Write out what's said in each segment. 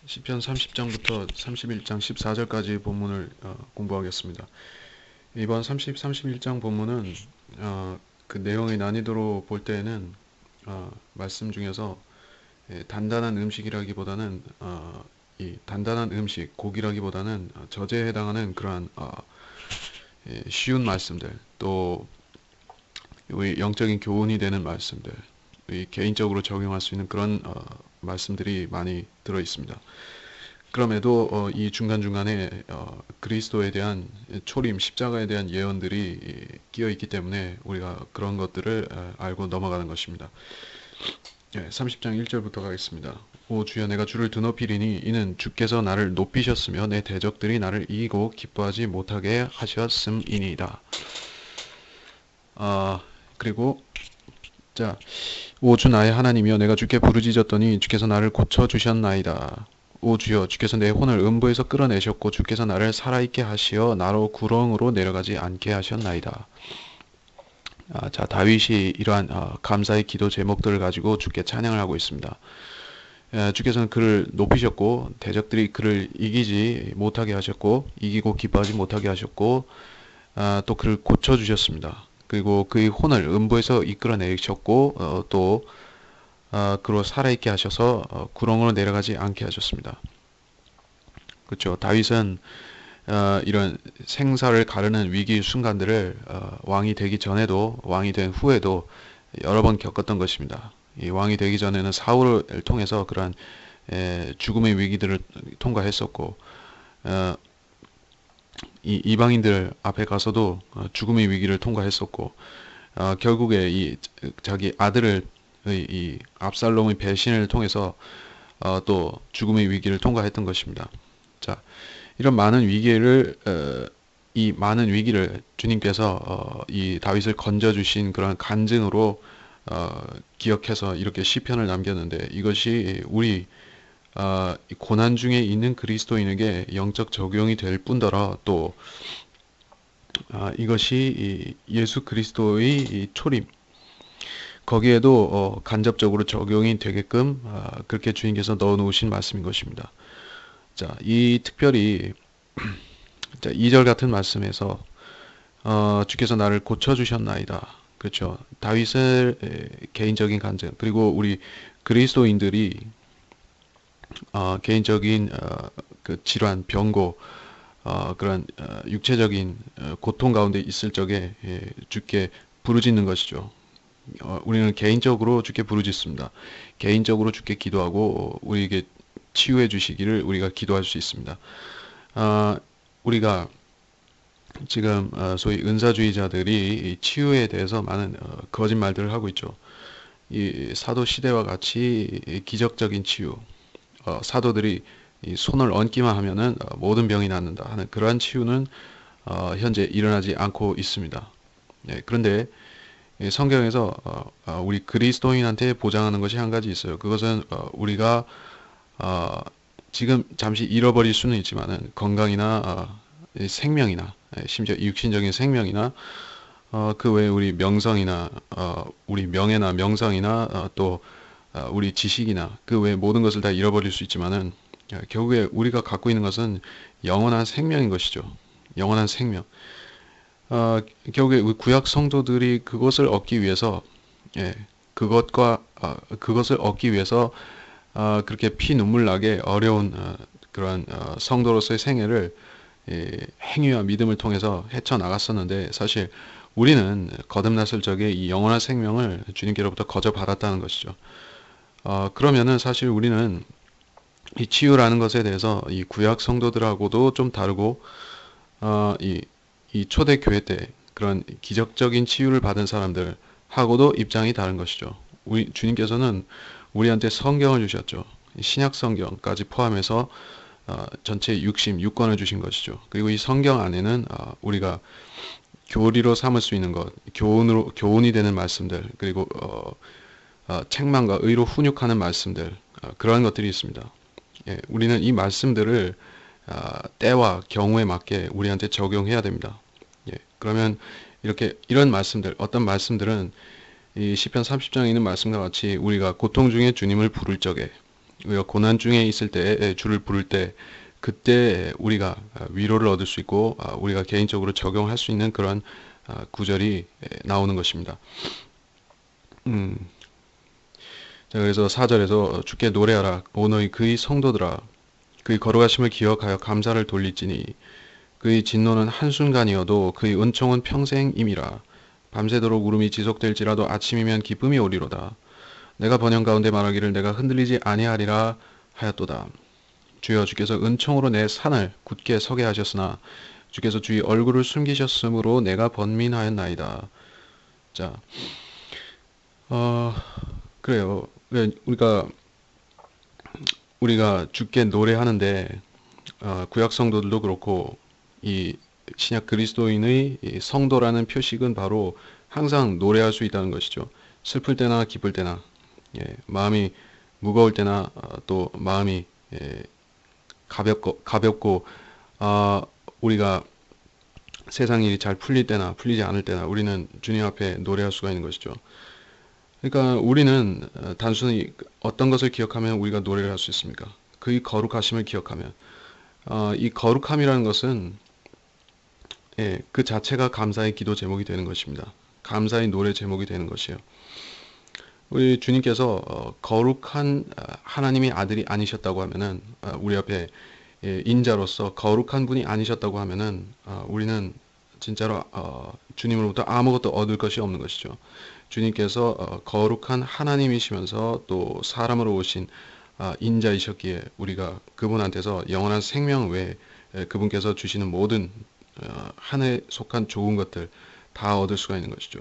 시편 30장부터 31장 14절까지 본문을 공부하겠습니다. 이번 30, 31장 본문은 그 내용의 난이도로 볼 때에는 말씀 중에서 단단한 음식이라기보다는 이 단단한 음식, 고기라기보다는 저제에 해당하는 그러한 쉬운 말씀들, 또 우리 영적인 교훈이 되는 말씀들, 우리 개인적으로 적용할 수 있는 그런 말씀들이 많이 들어 있습니다. 그럼에도 이 중간중간에 그리스도에 대한 초림, 십자가에 대한 예언들이 끼어 있기 때문에 우리가 그런 것들을 알고 넘어가는 것입니다. 30장 1절부터 가겠습니다. 오 주여, 내가 주를 드높이리니 이는 주께서 나를 높이셨으며 내 대적들이 나를 이기고 기뻐하지 못하게 하셨음이니이다. 그리고 자, 오 주 나의 하나님이여, 내가 주께 부르짖었더니 주께서 나를 고쳐 주셨나이다. 오 주여, 주께서 내 혼을 음부에서 끌어내셨고 주께서 나를 살아있게 하시어 나로 구렁으로 내려가지 않게 하셨나이다. 자, 다윗이 이러한 감사의 기도 제목들을 가지고 주께 찬양을 하고 있습니다. 주께서는 그를 높이셨고 대적들이 그를 이기지 못하게 하셨고 이기고 기뻐하지 못하게 하셨고 또 그를 고쳐 주셨습니다. 그리고 그의 혼을 음부에서 이끌어내셨고 또 그로 살아있게 하셔서 구렁으로 내려가지 않게 하셨습니다. 그렇죠. 다윗은 이런 생사를 가르는 위기 순간들을 왕이 되기 전에도 왕이 된 후에도 여러 번 겪었던 것입니다. 이 왕이 되기 전에는 사울을 통해서 그러한 죽음의 위기들을 통과했었고 이 이방인들 앞에 가서도 죽음의 위기를 통과했었고 결국에 이 자기 아들을 이 압살롬의 배신을 통해서 또 죽음의 위기를 통과했던 것입니다. 자, 이런 많은 위기를 이 많은 위기를 주님께서 이 다윗을 건져 주신 그런 간증으로 기억해서 이렇게 시편을 남겼는데 이것이 우리 고난 중에 있는 그리스도인에게 영적 적용이 될 뿐더러 또 이것이 예수 그리스도의 이 초림 거기에도 간접적으로 적용이 되게끔 그렇게 주님께서 넣어 놓으신 말씀인 것입니다. 자, 이 특별히 자, 2절 같은 말씀에서 주께서 나를 고쳐 주셨나이다. 그렇죠. 다윗의 개인적인 간증 그리고 우리 그리스도인들이 개인적인 그 질환, 병고 그런 육체적인 고통 가운데 있을 적에 주께 부르짖는 것이죠. 우리는 개인적으로 주께 부르짖습니다. 개인적으로 주께 기도하고 우리에게 치유해 주시기를 우리가 기도할 수 있습니다. 우리가 지금 소위 은사주의자들이 치유에 대해서 많은 거짓말들을 하고 있죠. 이 사도 시대와 같이 기적적인 치유, 사도들이 이 손을 얹기만 하면은 모든 병이 낫는다 하는 그러한 치유는 현재 일어나지 않고 있습니다. 그런데 성경에서 우리 그리스도인한테 보장하는 것이 한 가지 있어요. 그것은 우리가 지금 잠시 잃어버릴 수는 있지만은 건강이나 생명이나 심지어 육신적인 생명이나 그 외에 우리 명성이나 우리 명예나 명성이나 또 우리 지식이나 그 외에 모든 것을 다 잃어버릴 수 있지만은 결국에 우리가 갖고 있는 것은 영원한 생명인 것이죠. 영원한 생명. 결국에 우리 구약 성도들이 그것을 얻기 위해서 예, 그것을 얻기 위해서 그렇게 피 눈물 나게 어려운 그러한 성도로서의 생애를 행위와 믿음을 통해서 헤쳐 나갔었는데 사실 우리는 거듭났을 적에 이 영원한 생명을 주님께로부터 거저 받았다는 것이죠. 그러면은 사실 우리는 이 치유라는 것에 대해서 이 구약 성도들하고도 좀 다르고 이 초대 교회 때 그런 기적적인 치유를 받은 사람들하고도 입장이 다른 것이죠. 우리 주님께서는 우리한테 성경을 주셨죠. 신약 성경까지 포함해서 전체 66권을 주신 것이죠. 그리고 이 성경 안에는 우리가 교리로 삼을 수 있는 것, 교훈이 되는 말씀들, 그리고 책망과 의로 훈육하는 말씀들, 그러한 것들이 있습니다. 예, 우리는 이 말씀들을 때와 경우에 맞게 우리한테 적용해야 됩니다. 예, 그러면 이렇게 이런 말씀들, 어떤 말씀들은 이 시편 30장에 있는 말씀과 같이 우리가 고통 중에 주님을 부를 적에 우리가 고난 중에 있을 때 주를 부를 때 그때 우리가 위로를 얻을 수 있고 우리가 개인적으로 적용할 수 있는 그런 구절이 나오는 것입니다. 음, 자, 그래서 4절에서 주께 노래하라 오 너희 그의 성도들아 그의 거룩하심을 기억하여 감사를 돌릴지니 그의 진노는 한순간이어도 그의 은총은 평생임이라 밤새도록 울음이 지속될지라도 아침이면 기쁨이 오리로다. 내가 번영 가운데 말하기를 내가 흔들리지 아니하리라 하였도다. 주여 주께서 은총으로 내 산을 굳게 서게 하셨으나 주께서 주의 얼굴을 숨기셨으므로 내가 번민하였나이다. 자, 어, 그래요. 우리가 주께 노래하는데 구약 성도들도 그렇고 이 신약 그리스도인의 이 성도라는 표식은 바로 항상 노래할 수 있다는 것이죠. 슬플 때나 기쁠 때나 마음이 무거울 때나 또 마음이 가볍고 우리가 세상 일이 잘 풀릴 때나 풀리지 않을 때나 우리는 주님 앞에 노래할 수가 있는 것이죠. 그러니까 우리는 단순히 어떤 것을 기억하면 우리가 노래를 할 수 있습니까? 그의 거룩하심을 기억하면 이 거룩함이라는 것은 그 자체가 감사의 기도 제목이 되는 것입니다. 감사의 노래 제목이 되는 것이에요. 우리 주님께서 거룩한 하나님의 아들이 아니셨다고 하면은 우리 앞에 인자로서 거룩한 분이 아니셨다고 하면은 우리는 진짜로 주님으로부터 아무것도 얻을 것이 없는 것이죠. 주님께서 거룩한 하나님이시면서 또 사람으로 오신 인자이셨기에 우리가 그분한테서 영원한 생명 외에 그분께서 주시는 모든 하늘에 속한 좋은 것들 다 얻을 수가 있는 것이죠.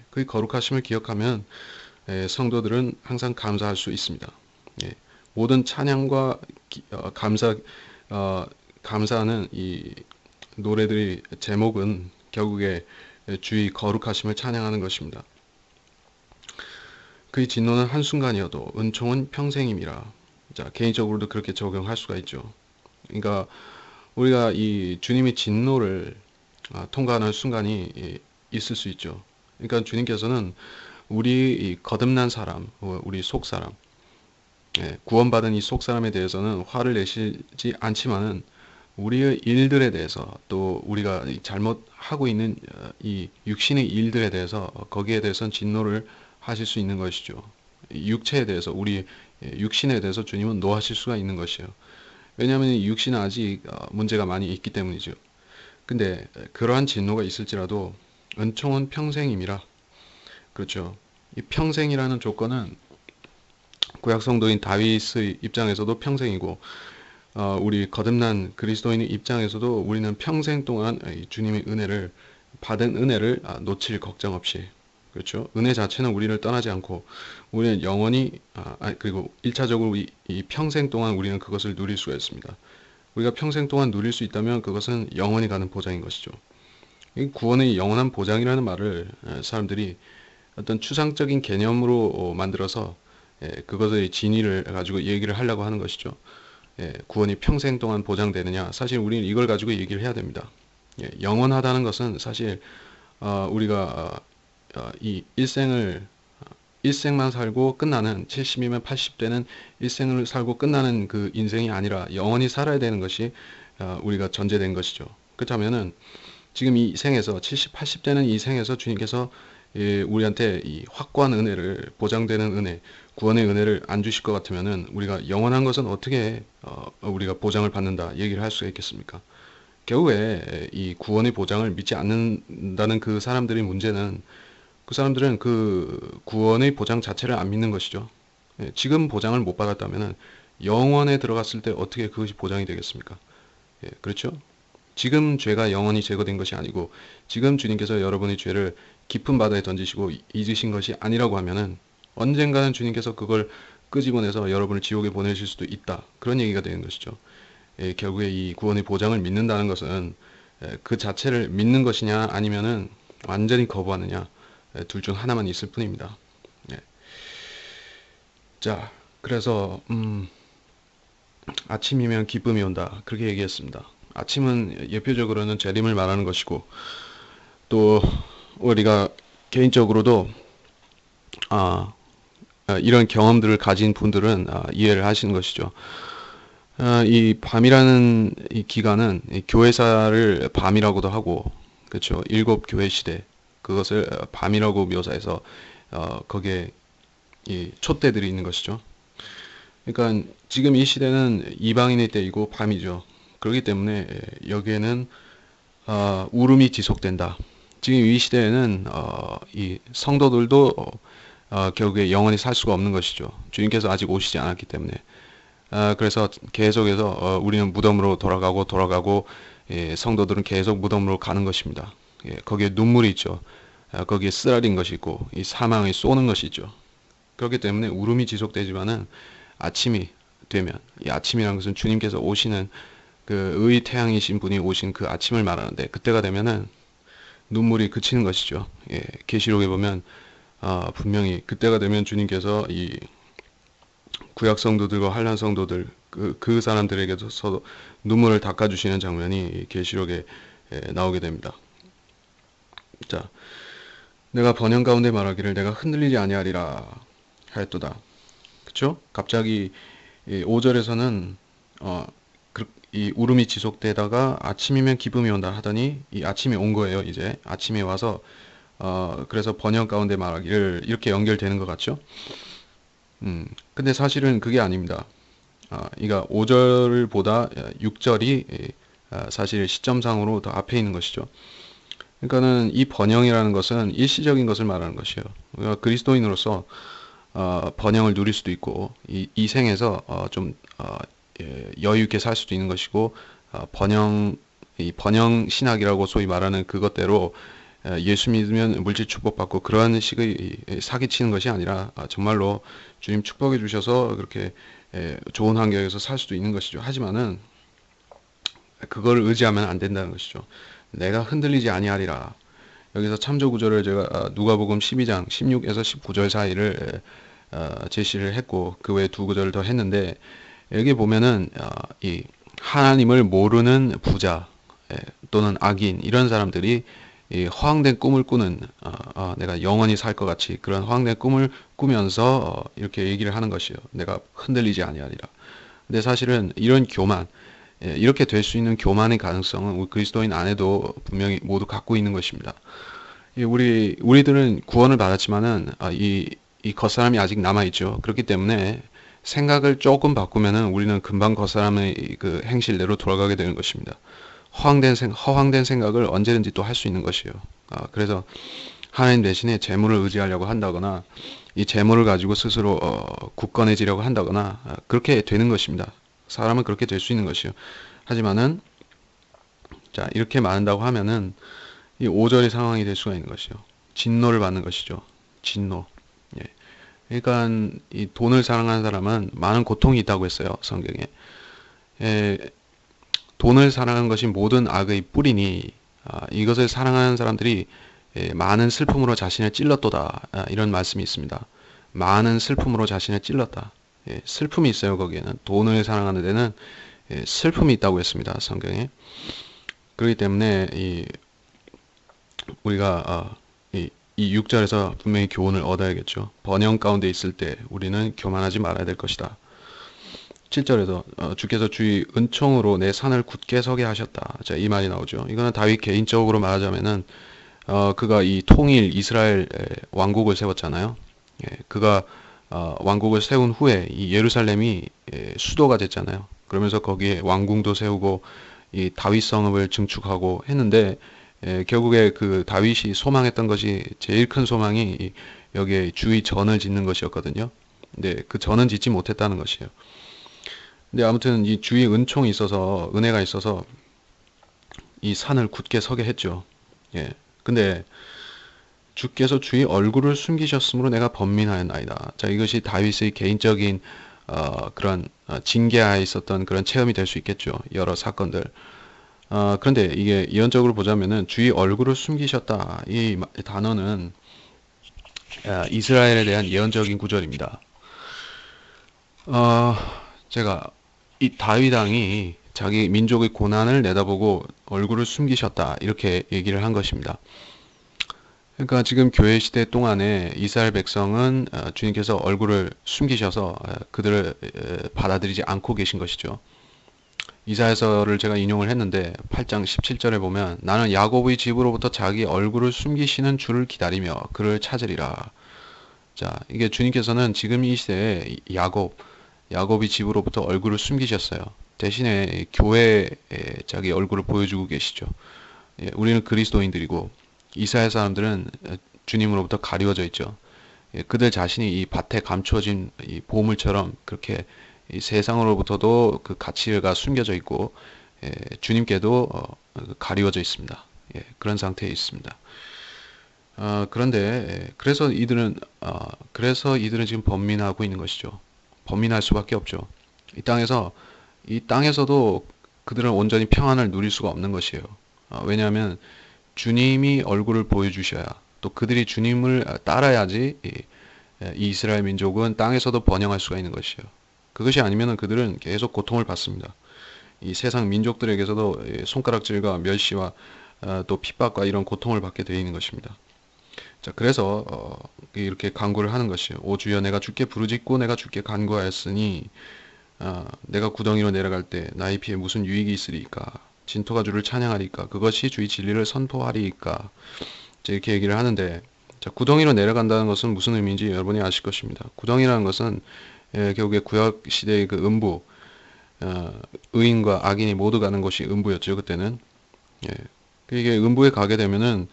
그 거룩하심을 기억하면 성도들은 항상 감사할 수 있습니다. 모든 찬양과 감사하는 이 노래들의 제목은 결국에 주의 거룩하심을 찬양하는 것입니다. 그의 진노는 한순간이어도 은총은 평생임이라. 자, 개인적으로도 그렇게 적용할 수가 있죠. 그러니까 우리가 이 주님의 진노를 통과하는 순간이 있을 수 있죠. 그러니까 주님께서는 우리 이 거듭난 사람, 우리 속 사람, 구원받은 이 속 사람에 대해서는 화를 내시지 않지만은 우리의 일들에 대해서 또 우리가 잘못하고 있는 이 육신의 일들에 대해서 거기에 대해서는 진노를 하실 수 있는 것이죠. 육체에 대해서 우리 육신에 대해서 주님은 노하실 수가 있는 것이에요. 왜냐하면 이 육신은 아직 문제가 많이 있기 때문이죠. 근데 그러한 진노가 있을지라도 은총은 평생임이라. 그렇죠. 이 평생이라는 조건은 구약 성도인 다윗의 입장에서도 평생이고 우리 거듭난 그리스도인의 입장에서도 우리는 평생 동안 주님의 은혜를 받은 은혜를 놓칠 걱정 없이 그렇죠. 은혜 자체는 우리를 떠나지 않고 우리는 영원히 그리고 1차적으로 이 평생 동안 우리는 그것을 누릴 수가 있습니다. 우리가 평생 동안 누릴 수 있다면 그것은 영원히 가는 보장인 것이죠. 이 구원의 영원한 보장이라는 말을 사람들이 어떤 추상적인 개념으로 만들어서 그것의 진위를 가지고 얘기를 하려고 하는 것이죠. 구원이 평생 동안 보장되느냐? 사실 우리는 이걸 가지고 얘기를 해야 됩니다. 영원하다는 것은 사실 우리가 이 일생만 살고 끝나는 70이면 80대는 일생을 살고 끝나는 그 인생이 아니라 영원히 살아야 되는 것이 우리가 전제된 것이죠. 그렇다면은 지금 이 생에서 70, 80대는 이 생에서 주님께서 우리한테 이 확고한 은혜를 보장되는 은혜, 구원의 은혜를 안 주실 것 같으면은 우리가 영원한 것은 어떻게 우리가 보장을 받는다 얘기를 할 수가 있겠습니까? 결국에 이 구원의 보장을 믿지 않는다는 그 사람들의 문제는 그 사람들은 그 구원의 보장 자체를 안 믿는 것이죠. 지금 보장을 못 받았다면은 영원에 들어갔을 때 어떻게 그것이 보장이 되겠습니까? 그렇죠? 지금 죄가 영원히 제거된 것이 아니고 지금 주님께서 여러분의 죄를 깊은 바다에 던지시고 잊으신 것이 아니라고 하면은 언젠가는 주님께서 그걸 끄집어내서 여러분을 지옥에 보내실 수도 있다. 그런 얘기가 되는 것이죠. 결국에 이 구원의 보장을 믿는다는 것은 그 자체를 믿는 것이냐 아니면은 완전히 거부하느냐 둘 중 하나만 있을 뿐입니다. 자, 그래서 아침이면 기쁨이 온다. 그렇게 얘기했습니다. 아침은 예표적으로는 재림을 말하는 것이고 또 우리가 개인적으로도 아, 이런 경험들을 가진 분들은 이해를 하시는 것이죠. 이 밤이라는 이 기간은 이 교회사를 밤이라고도 하고, 그렇죠. 일곱 교회 시대 그것을 밤이라고 묘사해서 거기에 이 촛대들이 있는 것이죠. 그러니까 지금 이 시대는 이방인의 때이고 밤이죠. 그렇기 때문에 여기에는 울음이 지속된다. 지금 이 시대에는 이 성도들도 결국에 영원히 살 수가 없는 것이죠. 주님께서 아직 오시지 않았기 때문에. 그래서 계속해서 우리는 무덤으로 돌아가고 성도들은 계속 무덤으로 가는 것입니다. 거기에 눈물이 있죠. 거기에 쓰라린 것이 있고 이 사망이 쏘는 것이 있죠. 그렇기 때문에 울음이 지속되지만은 아침이 되면, 이 아침이라는 것은 주님께서 오시는 그 의 태양이신 분이 오신 그 아침을 말하는데, 그때가 되면은 눈물이 그치는 것이죠. 계시록에 보면 분명히 그때가 되면 주님께서 이 구약 성도들과 한란 성도들 그 사람들에게도 눈물을 닦아주시는 장면이 계시록에 나오게 됩니다. 자, 내가 번영 가운데 말하기를 내가 흔들리지 아니하리라 하였도다. 그쵸? 갑자기 5절에서는 이 울음이 지속되다가 아침이면 기쁨이 온다 하더니 이 아침이 온 거예요. 이제 아침이 와서 그래서 번영 가운데 말하기를 이렇게 연결되는 것 같죠? 근데 사실은 그게 아닙니다. 이가 5절보다 6절이 사실 시점상으로 더 앞에 있는 것이죠. 그러니까는 이 번영이라는 것은 일시적인 것을 말하는 것이에요. 우리가 그리스도인으로서 번영을 누릴 수도 있고 이 생에서 좀 여유 있게 살 수도 있는 것이고 이 번영 신학이라고 소위 말하는 그것대로 예수 믿으면 물질 축복받고 그러한 식의 사기치는 것이 아니라 정말로 주님 축복해 주셔서 그렇게 좋은 환경에서 살 수도 있는 것이죠. 하지만은 그걸 의지하면 안 된다는 것이죠. 내가 흔들리지 아니하리라. 여기서 참조 구절을 제가 누가복음 12장 16에서 19절 사이를 제시를 했고 그 외에 두 구절을 더 했는데, 여기 보면은 이 하나님을 모르는 부자 또는 악인 이런 사람들이 이 허황된 꿈을 꾸는 내가 영원히 살 것 같이 그런 허황된 꿈을 꾸면서 이렇게 얘기를 하는 것이요. 내가 흔들리지 아니하리라. 근데 사실은 이런 교만, 이렇게 될 수 있는 교만의 가능성은 우리 그리스도인 안에도 분명히 모두 갖고 있는 것입니다. 우리들은 구원을 받았지만은 이 겉사람이 아직 남아 있죠. 그렇기 때문에 생각을 조금 바꾸면은 우리는 금방 겉사람의 그 행실대로 돌아가게 되는 것입니다. 허황된 생각을 언제든지 또 할 수 있는 것이에요. 그래서 하나님 대신에 재물을 의지하려고 한다거나 이 재물을 가지고 스스로 굳건해지려고 한다거나 그렇게 되는 것입니다. 사람은 그렇게 될 수 있는 것이요. 하지만은 자, 이렇게 말한다고 하면은 이 5절의 상황이 될 수가 있는 것이요. 진노를 받는 것이죠. 진노. 예. 그러니까 이 돈을 사랑하는 사람은 많은 고통이 있다고 했어요. 성경에. 돈을 사랑하는 것이 모든 악의 뿌리니 이것을 사랑하는 사람들이 많은 슬픔으로 자신을 찔렀도다. 이런 말씀이 있습니다. 많은 슬픔으로 자신을 찔렀다. 슬픔이 있어요. 거기에는 돈을 사랑하는 데는 슬픔이 있다고 했습니다. 성경에. 그렇기 때문에 우리가 이 6절에서 분명히 교훈을 얻어야겠죠. 번영 가운데 있을 때 우리는 교만하지 말아야 될 것이다. 7절에서 주께서 주의 은총으로 내 산을 굳게 서게 하셨다. 자, 이 말이 나오죠. 이거는 다윗 개인적으로 말하자면은 그가 이 통일 이스라엘 왕국을 세웠잖아요. 그가 왕국을 세운 후에 이 예루살렘이 수도가 됐잖아요. 그러면서 거기에 왕궁도 세우고 이 다윗 성읍을 증축하고 했는데 결국에 그 다윗이 소망했던 것이 제일 큰 소망이 여기에 주의 전을 짓는 것이었거든요. 근데 그 전은 짓지 못했다는 것이에요. 근데 아무튼 이 주의 은총이 있어서 은혜가 있어서 이 산을 굳게 서게 했죠. 근데 주께서 주의 얼굴을 숨기셨으므로 내가 번민하였나이다. 자, 이것이 다윗의 개인적인 그런 징계하에 있었던 그런 체험이 될 수 있겠죠. 여러 사건들. 그런데 이게 예언적으로 보자면은 주의 얼굴을 숨기셨다. 이 단어는 이스라엘에 대한 예언적인 구절입니다. 제가 이 다윗 왕이 자기 민족의 고난을 내다보고 얼굴을 숨기셨다. 이렇게 얘기를 한 것입니다. 그러니까 지금 교회 시대 동안에 이스라엘 백성은 주님께서 얼굴을 숨기셔서 그들을 받아들이지 않고 계신 것이죠. 이사야서를 제가 인용을 했는데 8장 17절에 보면 나는 야곱의 집으로부터 자기 얼굴을 숨기시는 주를 기다리며 그를 찾으리라. 자, 이게 주님께서는 지금 이 시대에 야곱의 집으로부터 얼굴을 숨기셨어요. 대신에 교회에 자기 얼굴을 보여주고 계시죠. 예, 우리는 그리스도인들이고 이스라엘 사람들은 주님으로부터 가리워져 있죠. 예, 그들 자신이 이 밭에 감추어진 이 보물처럼 그렇게 이 세상으로부터도 그 가치가 숨겨져 있고 주님께도 가리워져 있습니다. 예, 그런 상태에 있습니다. 그런데 그래서 이들은 지금 번민하고 있는 것이죠. 번민할 수밖에 없죠. 이 땅에서도 그들은 온전히 평안을 누릴 수가 없는 것이에요. 왜냐하면 주님이 얼굴을 보여주셔야 또 그들이 주님을 따라야지 이 이스라엘 민족은 땅에서도 번영할 수가 있는 것이에요. 그것이 아니면 그들은 계속 고통을 받습니다. 이 세상 민족들에게서도 손가락질과 멸시와 또 핍박과 이런 고통을 받게 되어 있는 것입니다. 자, 그래서 이렇게 간구를 하는 것이에요. 오 주여, 내가 주께 부르짖고 내가 주께 간구하였으니 내가 구덩이로 내려갈 때 나의 피에 무슨 유익이 있으리까? 진토가 주를 찬양하리까? 그것이 주의 진리를 선포하리까? 이렇게 얘기를 하는데, 자, 구덩이로 내려간다는 것은 무슨 의미인지 여러분이 아실 것입니다. 구덩이라는 것은 결국에 구약 시대의 그 음부, 의인과 악인이 모두 가는 곳이 음부였죠. 그때는. 예. 이게 음부에 가게 되면은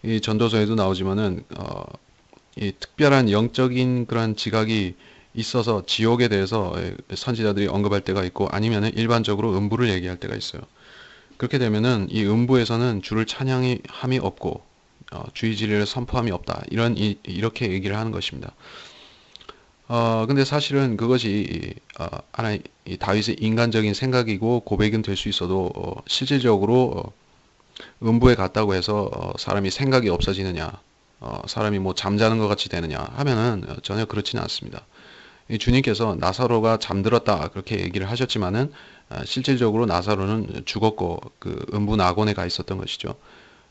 이 전도서에도 나오지만은 이 특별한 영적인 그런 지각이 있어서 지옥에 대해서 선지자들이 언급할 때가 있고 아니면은 일반적으로 음부를 얘기할 때가 있어요. 그렇게 되면은 이 음부에서는 주를 찬양함이 없고 주의 진리를 선포함이 없다. 이렇게 얘기를 하는 것입니다. 근데 사실은 그것이 하나의 다윗의 인간적인 생각이고 고백은 될 수 있어도 실질적으로 음부에 갔다고 해서 사람이 생각이 없어지느냐, 사람이 뭐 잠자는 것 같이 되느냐 하면은 전혀 그렇지는 않습니다. 이 주님께서 나사로가 잠들었다 그렇게 얘기를 하셨지만은 실질적으로 나사로는 죽었고 그 음부 낙원에 가 있었던 것이죠.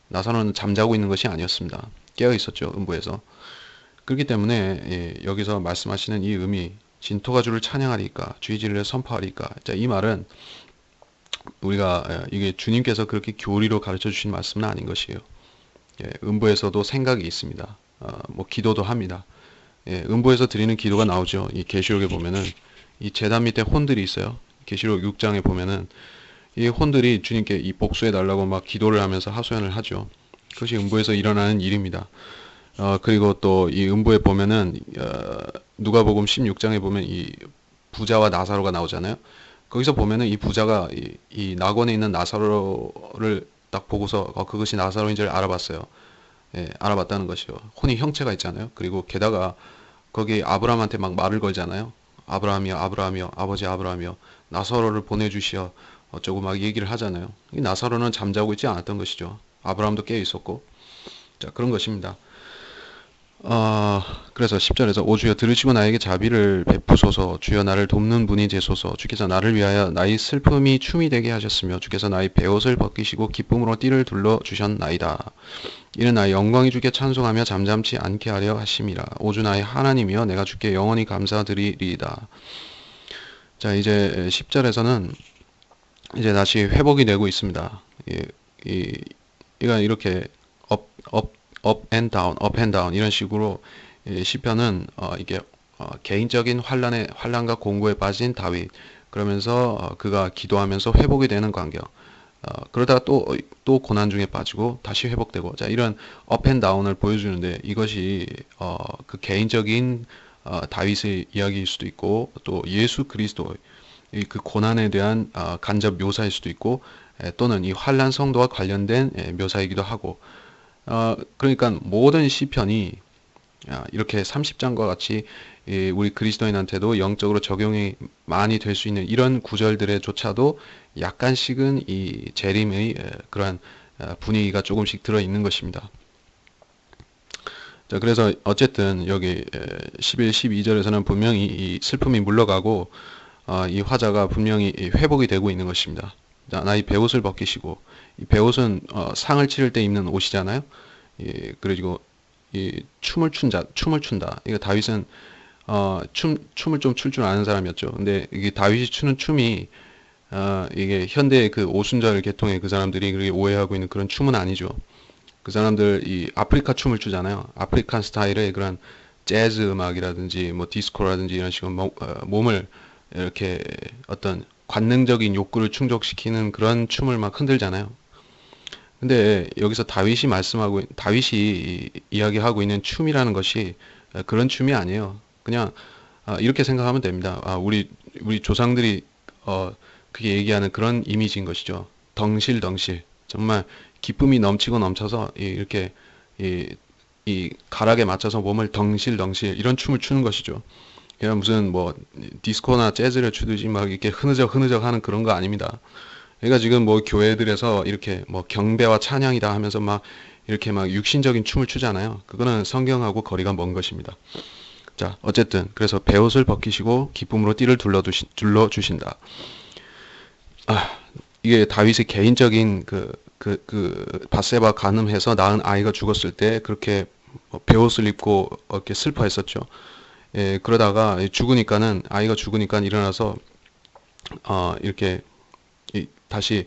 나사로는 잠자고 있는 것이 아니었습니다. 깨어 있었죠, 음부에서. 그렇기 때문에 여기서 말씀하시는 이 의미, 진토가 주를 찬양하리까, 주의 진리를 선포하리까. 자, 이 말은 우리가 이게 주님께서 그렇게 교리로 가르쳐 주신 말씀은 아닌 것이에요. 음부에서도 생각이 있습니다. 뭐 기도도 합니다. 음부에서 드리는 기도가 나오죠. 이 계시록에 보면은 이 제단 밑에 혼들이 있어요. 계시록 6장에 보면은 이 혼들이 주님께 이 복수해 달라고 막 기도를 하면서 하소연을 하죠. 그것이 음부에서 일어나는 일입니다. 그리고 또 이 음부에 보면은 누가복음 16장에 보면 이 부자와 나사로가 나오잖아요. 거기서 보면은 이 부자가 이 낙원에 있는 나사로를 딱 보고서 그것이 나사로인 줄 알아봤어요. 예, 알아봤다는 것이요. 혼이 형체가 있잖아요. 그리고 게다가 거기 아브라함한테 막 말을 걸잖아요. 아브라함이여, 아브라함이여, 아버지 아브라함이여, 나사로를 보내주시어 어쩌고 막 얘기를 하잖아요. 이 나사로는 잠자고 있지 않았던 것이죠. 아브라함도 깨어 있었고, 자, 그런 것입니다. 그래서 10절에서 오 주여 들으시고 나에게 자비를 베푸소서. 주여 나를 돕는 분이 되소서. 주께서 나를 위하여 나의 슬픔이 춤이 되게 하셨으며 주께서 나의 베옷을 벗기시고 기쁨으로 띠를 둘러 주셨나이다. 이는 나의 영광이 주께 찬송하며 잠잠치 않게 하려 하심이라. 오주 나의 하나님이여 내가 주께 영원히 감사드리리이다. 자, 이제 10절에서는 이제 다시 회복이 되고 있습니다. 이가 이렇게 업 앤 다운 이런 식으로 시편은 이게 개인적인 환란과 공고에 빠진 다윗, 그러면서 그가 기도하면서 회복이 되는 광경, 그러다가 또 고난 중에 빠지고 다시 회복되고, 자, 이런 업 앤 다운을 보여주는데 이것이 그 개인적인 다윗의 이야기일 수도 있고 또 예수 그리스도의 그 고난에 대한 간접 묘사일 수도 있고 또는 이 환란 성도와 관련된 묘사이기도 하고, 그러니까 모든 시편이 이렇게 30장과 같이 우리 그리스도인한테도 영적으로 적용이 많이 될 수 있는 이런 구절들에조차도 약간씩은 이 재림의 그러한 분위기가 조금씩 들어 있는 것입니다. 자, 그래서 어쨌든 여기 11, 12절에서는 분명히 이 슬픔이 물러가고 이 화자가 분명히 회복이 되고 있는 것입니다. 자, 나의 베옷을 벗기시고, 이 베옷은 상을 치를 때 입는 옷이잖아요. 그리고 이 춤을 춘다. 이거 다윗은 춤을 좀 출 줄 아는 사람이었죠. 근데 이게 다윗이 추는 춤이 이게 현대의 그 오순절 계통의 그 사람들이 그렇게 오해하고 있는 그런 춤은 아니죠. 그 사람들 이 아프리카 춤을 추잖아요. 아프리칸 스타일의 그런 재즈 음악이라든지 뭐 디스코라든지 이런 식으로 몸을 이렇게 어떤 관능적인 욕구를 충족시키는 그런 춤을 막 흔들잖아요. 근데 여기서 다윗이 이야기하고 있는 춤이라는 것이 그런 춤이 아니에요. 그냥 이렇게 생각하면 됩니다. 우리 조상들이 그게 얘기하는 그런 이미지인 것이죠. 덩실덩실 정말 기쁨이 넘치고 넘쳐서 이렇게 이, 이 가락에 맞춰서 몸을 덩실덩실 이런 춤을 추는 것이죠. 그냥 무슨 뭐 디스코나 재즈를 추듯이 막 이렇게 흐느적 하는 그런 거 아닙니다. 그러니까 지금 뭐 교회들에서 이렇게 뭐 경배와 찬양이다 하면서 막 이렇게 막 육신적인 춤을 추잖아요. 그거는 성경하고 거리가 먼 것입니다. 자, 어쨌든 그래서 베옷을 벗기시고 기쁨으로 띠를 둘러주신다. 이게 다윗의 개인적인 바세바 간음해서 낳은 아이가 죽었을 때 그렇게 뭐 베옷을 입고 이렇게 슬퍼했었죠. 그러다가 아이가 죽으니까 일어나서 이렇게 다시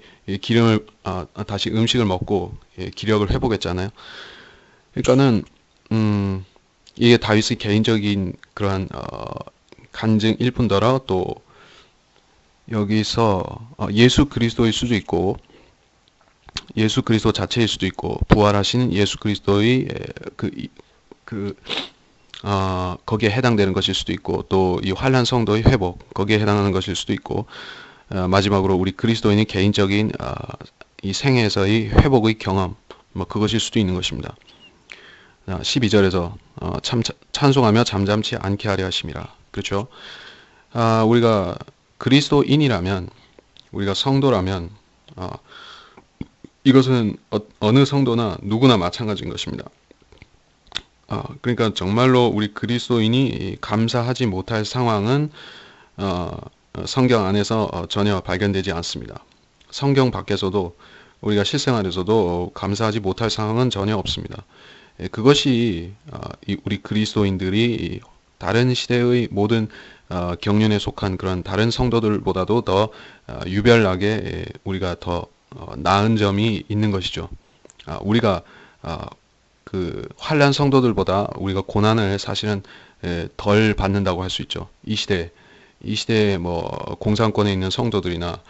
다시 음식을 먹고 기력을 회복했잖아요. 그러니까는 이게 다윗의 개인적인 그러한 간증일 뿐더러 또 여기서 예수 그리스도일 수도 있고 예수 그리스도 자체일 수도 있고 부활하신 예수 그리스도의 그 거기에 해당되는 것일 수도 있고 또 이 환난 성도의 회복 거기에 해당하는 것일 수도 있고 마지막으로 우리 그리스도인의 개인적인 이 생애에서의 회복의 경험 뭐 그것일 수도 있는 것입니다. 12절에서 찬송하며 잠잠치 않게 하려 하심이라. 그렇죠? 우리가 그리스도인이라면 우리가 성도라면 이것은 어느 성도나 누구나 마찬가지인 것입니다. 그러니까 정말로 우리 그리스도인이 감사하지 못할 상황은 성경 안에서 전혀 발견되지 않습니다. 성경 밖에서도 우리가 실생활에서도 감사하지 못할 상황은 전혀 없습니다. 그것이 우리 그리스도인들이 다른 시대의 모든 경륜에 속한 그런 다른 성도들보다도 더 유별나게 우리가 더 나은 점이 있는 것이죠. 우리가 그 환난 성도들보다 우리가 고난을 사실은 덜 받는다고 할 수 있죠. 이 시대에 뭐 공산권에 있는 성도들이나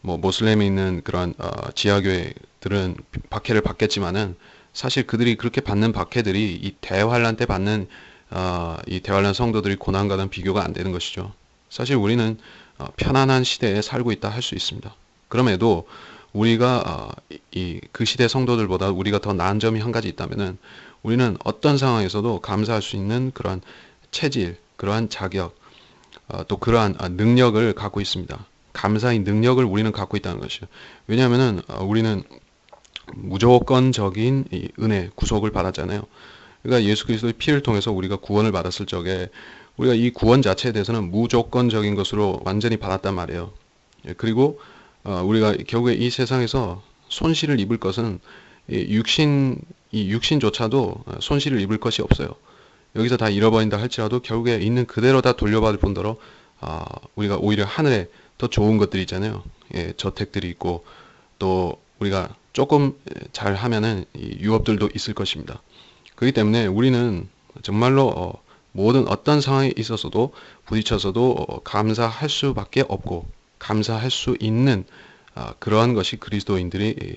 뭐 모슬렘에 있는 그런 지하교회들은 박해를 받겠지만은 사실 그들이 그렇게 받는 박해들이 이 대환란 때 받는 이 대환란 성도들이 고난과는 비교가 안 되는 것이죠. 사실 우리는 편안한 시대에 살고 있다 할 수 있습니다. 그럼에도 우리가 그 시대 성도들보다 우리가 더 나은 점이 한 가지 있다면은 우리는 어떤 상황에서도 감사할 수 있는 그러한 체질, 그러한 자격, 또 그러한 능력을 갖고 있습니다. 감사의 능력을 우리는 갖고 있다는 것이죠. 왜냐하면은 우리는 무조건적인 이 은혜, 구속을 받았잖아요. 그러니까 예수 그리스도의 피를 통해서 우리가 구원을 받았을 적에 우리가 이 구원 자체에 대해서는 무조건적인 것으로 완전히 받았단 말이에요. 그리고 우리가 결국에 이 세상에서 손실을 입을 것은 이 육신조차도 손실을 입을 것이 없어요. 여기서 다 잃어버린다 할지라도 결국에 있는 그대로 다 돌려받을 뿐더러 우리가 오히려 하늘에 더 좋은 것들이 있잖아요. 저택들이 있고 또 우리가 조금 잘 하면은 이 유업들도 있을 것입니다. 그렇기 때문에 우리는 정말로 모든 어떤 상황에 있어서도 부딪혀서도 감사할 수밖에 없고 감사할 수 있는 그러한 것이 그리스도인들의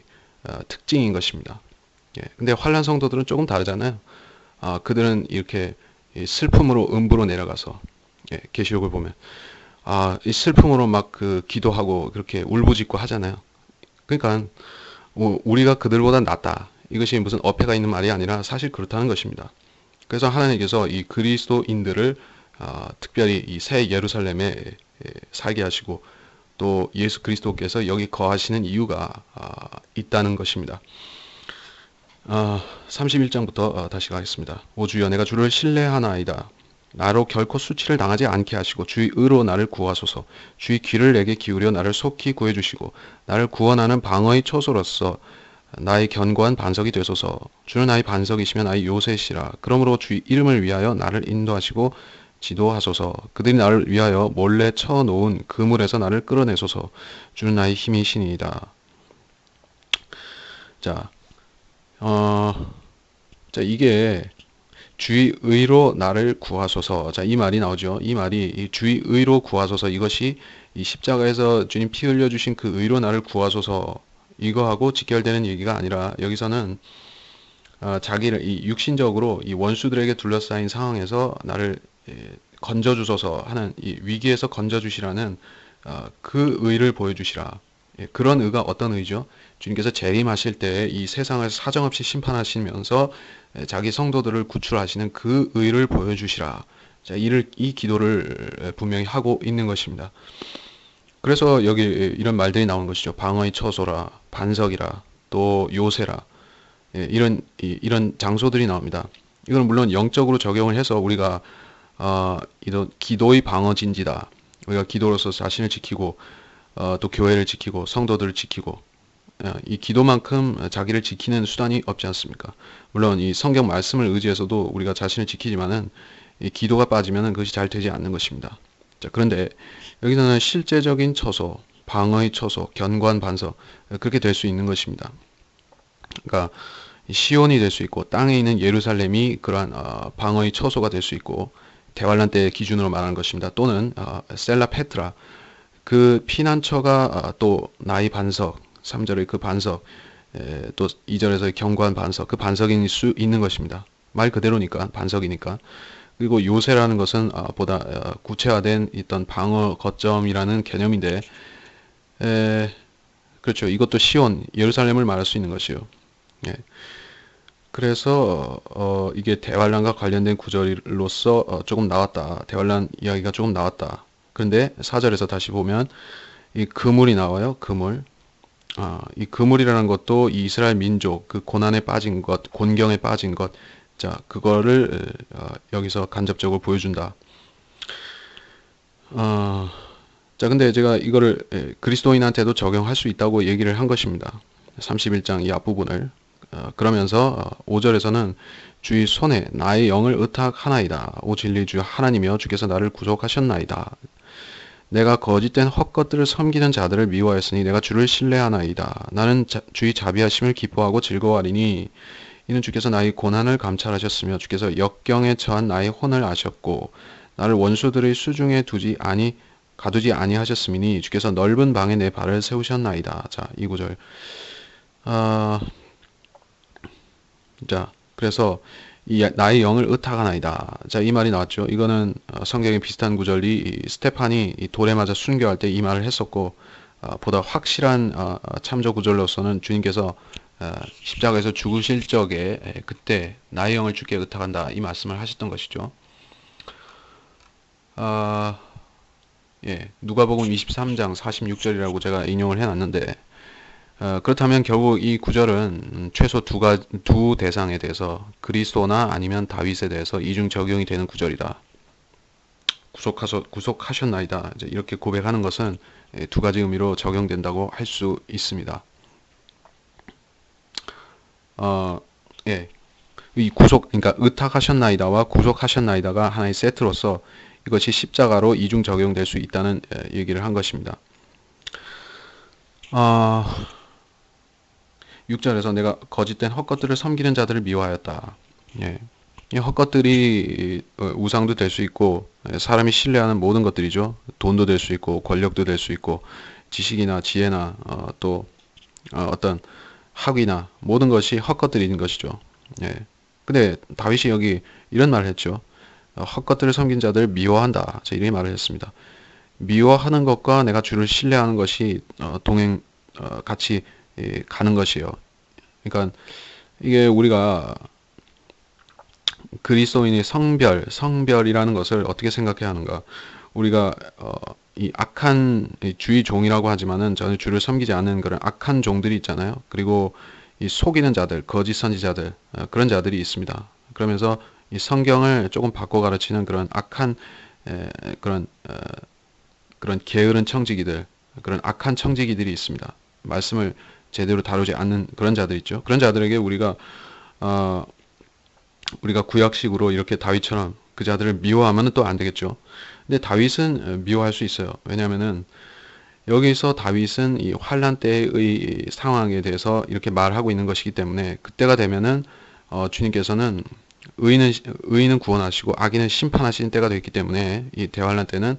특징인 것입니다. 근데 환난 성도들은 조금 다르잖아요. 그들은 이렇게 슬픔으로 음부로 내려가서 계시록을 보면 이 슬픔으로 막 그 기도하고 그렇게 울부짖고 하잖아요. 그러니까 우리가 그들보다 낫다. 이것이 무슨 어폐가 있는 말이 아니라 사실 그렇다는 것입니다. 그래서 하나님께서 이 그리스도인들을 특별히 이 새 예루살렘에 살게 하시고 또 예수 그리스도께서 여기 거하시는 이유가 있다는 것입니다. 31장부터 다시 가겠습니다. 오 주여 내가 주를 신뢰하나이다. 나로 결코 수치를 당하지 않게 하시고 주의 의로 나를 구하소서. 주의 귀를 내게 기울여 나를 속히 구해주시고 나를 구원하는 방어의 초소로서 나의 견고한 반석이 되소서. 주는 나의 반석이시며 나의 요새시라. 그러므로 주의 이름을 위하여 나를 인도하시고 지도하소서. 그들이 나를 위하여 몰래 쳐놓은 그물에서 나를 끌어내소서. 주는 나의 힘이시니이다. 자, 어, 자, 이게 주의 의로 나를 구하소서. 자, 이 말이 나오죠. 이 말이 이 주의 의로 구하소서. 이것이 이 십자가에서 주님 피 흘려 주신 그 의로 나를 구하소서. 이거하고 직결되는 얘기가 아니라 여기서는 자기를 이 육신적으로 이 원수들에게 둘러싸인 상황에서 나를 건져 주소서 하는 이 위기에서 건져 주시라는 그 의를 보여 주시라. 예, 그런 의가 어떤 의죠? 주님께서 재림하실 때 이 세상을 사정없이 심판하시면서 자기 성도들을 구출하시는 그 의를 보여주시라. 자, 이 기도를 분명히 하고 있는 것입니다. 그래서 여기 이런 말들이 나오는 것이죠. 방어의 처소라, 반석이라, 또 요새라. 예, 이런 장소들이 나옵니다. 이건 물론 영적으로 적용을 해서 우리가 이런 기도의 방어진지다. 우리가 기도로서 자신을 지키고 또 교회를 지키고 성도들을 지키고 이 기도만큼 자기를 지키는 수단이 없지 않습니까? 물론 이 성경 말씀을 의지해서도 우리가 자신을 지키지만은 이 기도가 빠지면은 그것이 잘 되지 않는 것입니다. 자, 그런데 여기서는 실제적인 처소, 방어의 처소, 견고한 반석 그렇게 될 수 있는 것입니다. 그러니까 시온이 될 수 있고 땅에 있는 예루살렘이 그러한 방어의 처소가 될 수 있고 대환란 때 기준으로 말하는 것입니다. 또는 셀라 페트라 그 피난처가 또 나의 반석 3절의 그 반석 또 2절에서의 견고한 반석 그 반석일 수 있는 것입니다. 말 그대로니까 반석이니까. 그리고 요새라는 것은 보다 구체화된 있던 방어 거점이라는 개념인데 그렇죠. 이것도 시온 예루살렘을 말할 수 있는 것이요. 예. 그래서 이게 대환란과 관련된 구절로서 조금 나왔다. 대환란 이야기가 조금 나왔다. 그런데 4절에서 다시 보면 이 그물이 나와요. 그물. 이 그물이라는 것도 이 이스라엘 민족 그 고난에 빠진 것, 곤경에 빠진 것, 자 그거를 여기서 간접적으로 보여준다. 자 근데 제가 이거를 그리스도인한테도 적용할 수 있다고 얘기를 한 것입니다. 31장 이 앞부분을 그러면서 5절에서는 주의 손에 나의 영을 의탁하나이다. 오 진리 주 하나님이여 주께서 나를 구속하셨나이다. 내가 거짓된 헛것들을 섬기는 자들을 미워하였으니 내가 주를 신뢰하나이다. 나는 주의 자비하심을 기뻐하고 즐거워하리니 이는 주께서 나의 고난을 감찰하셨으며 주께서 역경에 처한 나의 혼을 아셨고 나를 원수들의 수중에 가두지 아니하셨음이니 주께서 넓은 방에 내 발을 세우셨나이다. 자, 이 구절. 자, 그래서 나의 영을 의탁하나이다. 자, 이 말이 나왔죠. 이거는 성경에 비슷한 구절이 스테판이 돌에 맞아 순교할 때 이 말을 했었고 보다 확실한 참조 구절로서는 주님께서 십자가에서 죽으실 적에 그때 나의 영을 주께 의탁한다 이 말씀을 하셨던 것이죠. 예, 누가복음 23장 46절이라고 제가 인용을 해놨는데 그렇다면 결국 이 구절은 최소 두 대상에 대해서 그리스도나 아니면 다윗에 대해서 이중 적용이 되는 구절이다. 구속하셨나이다. 이렇게 고백하는 것은 두 가지 의미로 적용된다고 할 수 있습니다. 예. 그러니까 의탁하셨나이다와 구속하셨나이다가 하나의 세트로서 이것이 십자가로 이중 적용될 수 있다는 얘기를 한 것입니다. 6절에서 내가 거짓된 헛것들을 섬기는 자들을 미워하였다. 예. 이 헛것들이 우상도 될 수 있고 사람이 신뢰하는 모든 것들이죠. 돈도 될 수 있고 권력도 될 수 있고 지식이나 지혜나 또 어떤 학위나 모든 것이 헛것들인 것이죠. 예. 근데 다윗이 여기 이런 말을 했죠. 헛것들을 섬긴 자들을 미워한다. 이렇게 말을 했습니다. 미워하는 것과 내가 주를 신뢰하는 것이 같이 가는 것이에요. 그러니까 이게 우리가 그리스도인의 성별이라는 것을 어떻게 생각해야 하는가? 우리가 이 악한 주의 종이라고 하지만은 전혀 주를 섬기지 않는 그런 악한 종들이 있잖아요. 그리고 이 속이는 자들, 거짓 선지자들 그런 자들이 있습니다. 그러면서 이 성경을 조금 바꿔 가르치는 그런 악한 그런 게으른 청지기들, 그런 악한 청지기들이 있습니다. 말씀을 제대로 다루지 않는 그런 자들 있죠. 그런 자들에게 어, 우리가 구약식으로 이렇게 다윗처럼 그 자들을 미워하면 또 안 되겠죠. 근데 다윗은 미워할 수 있어요. 왜냐하면은 여기서 다윗은 이 환란 때의 상황에 대해서 이렇게 말하고 있는 것이기 때문에 그때가 되면은 주님께서는 의인은 구원하시고 악인은 심판하시는 때가 되기 때문에 이 대환란 때는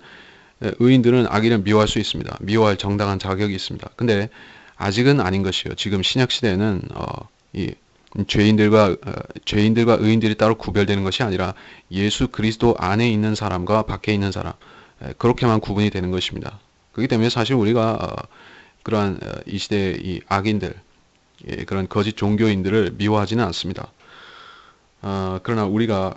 의인들은 악인을 미워할 수 있습니다. 미워할 정당한 자격이 있습니다. 근데 아직은 아닌 것이요. 지금 신약 시대에는 이 죄인들과 의인들이 따로 구별되는 것이 아니라 예수 그리스도 안에 있는 사람과 밖에 있는 사람 그렇게만 구분이 되는 것입니다. 그렇기 때문에 사실 우리가 그러한 이 시대의 이 악인들 그런 거짓 종교인들을 미워하지는 않습니다. 그러나 우리가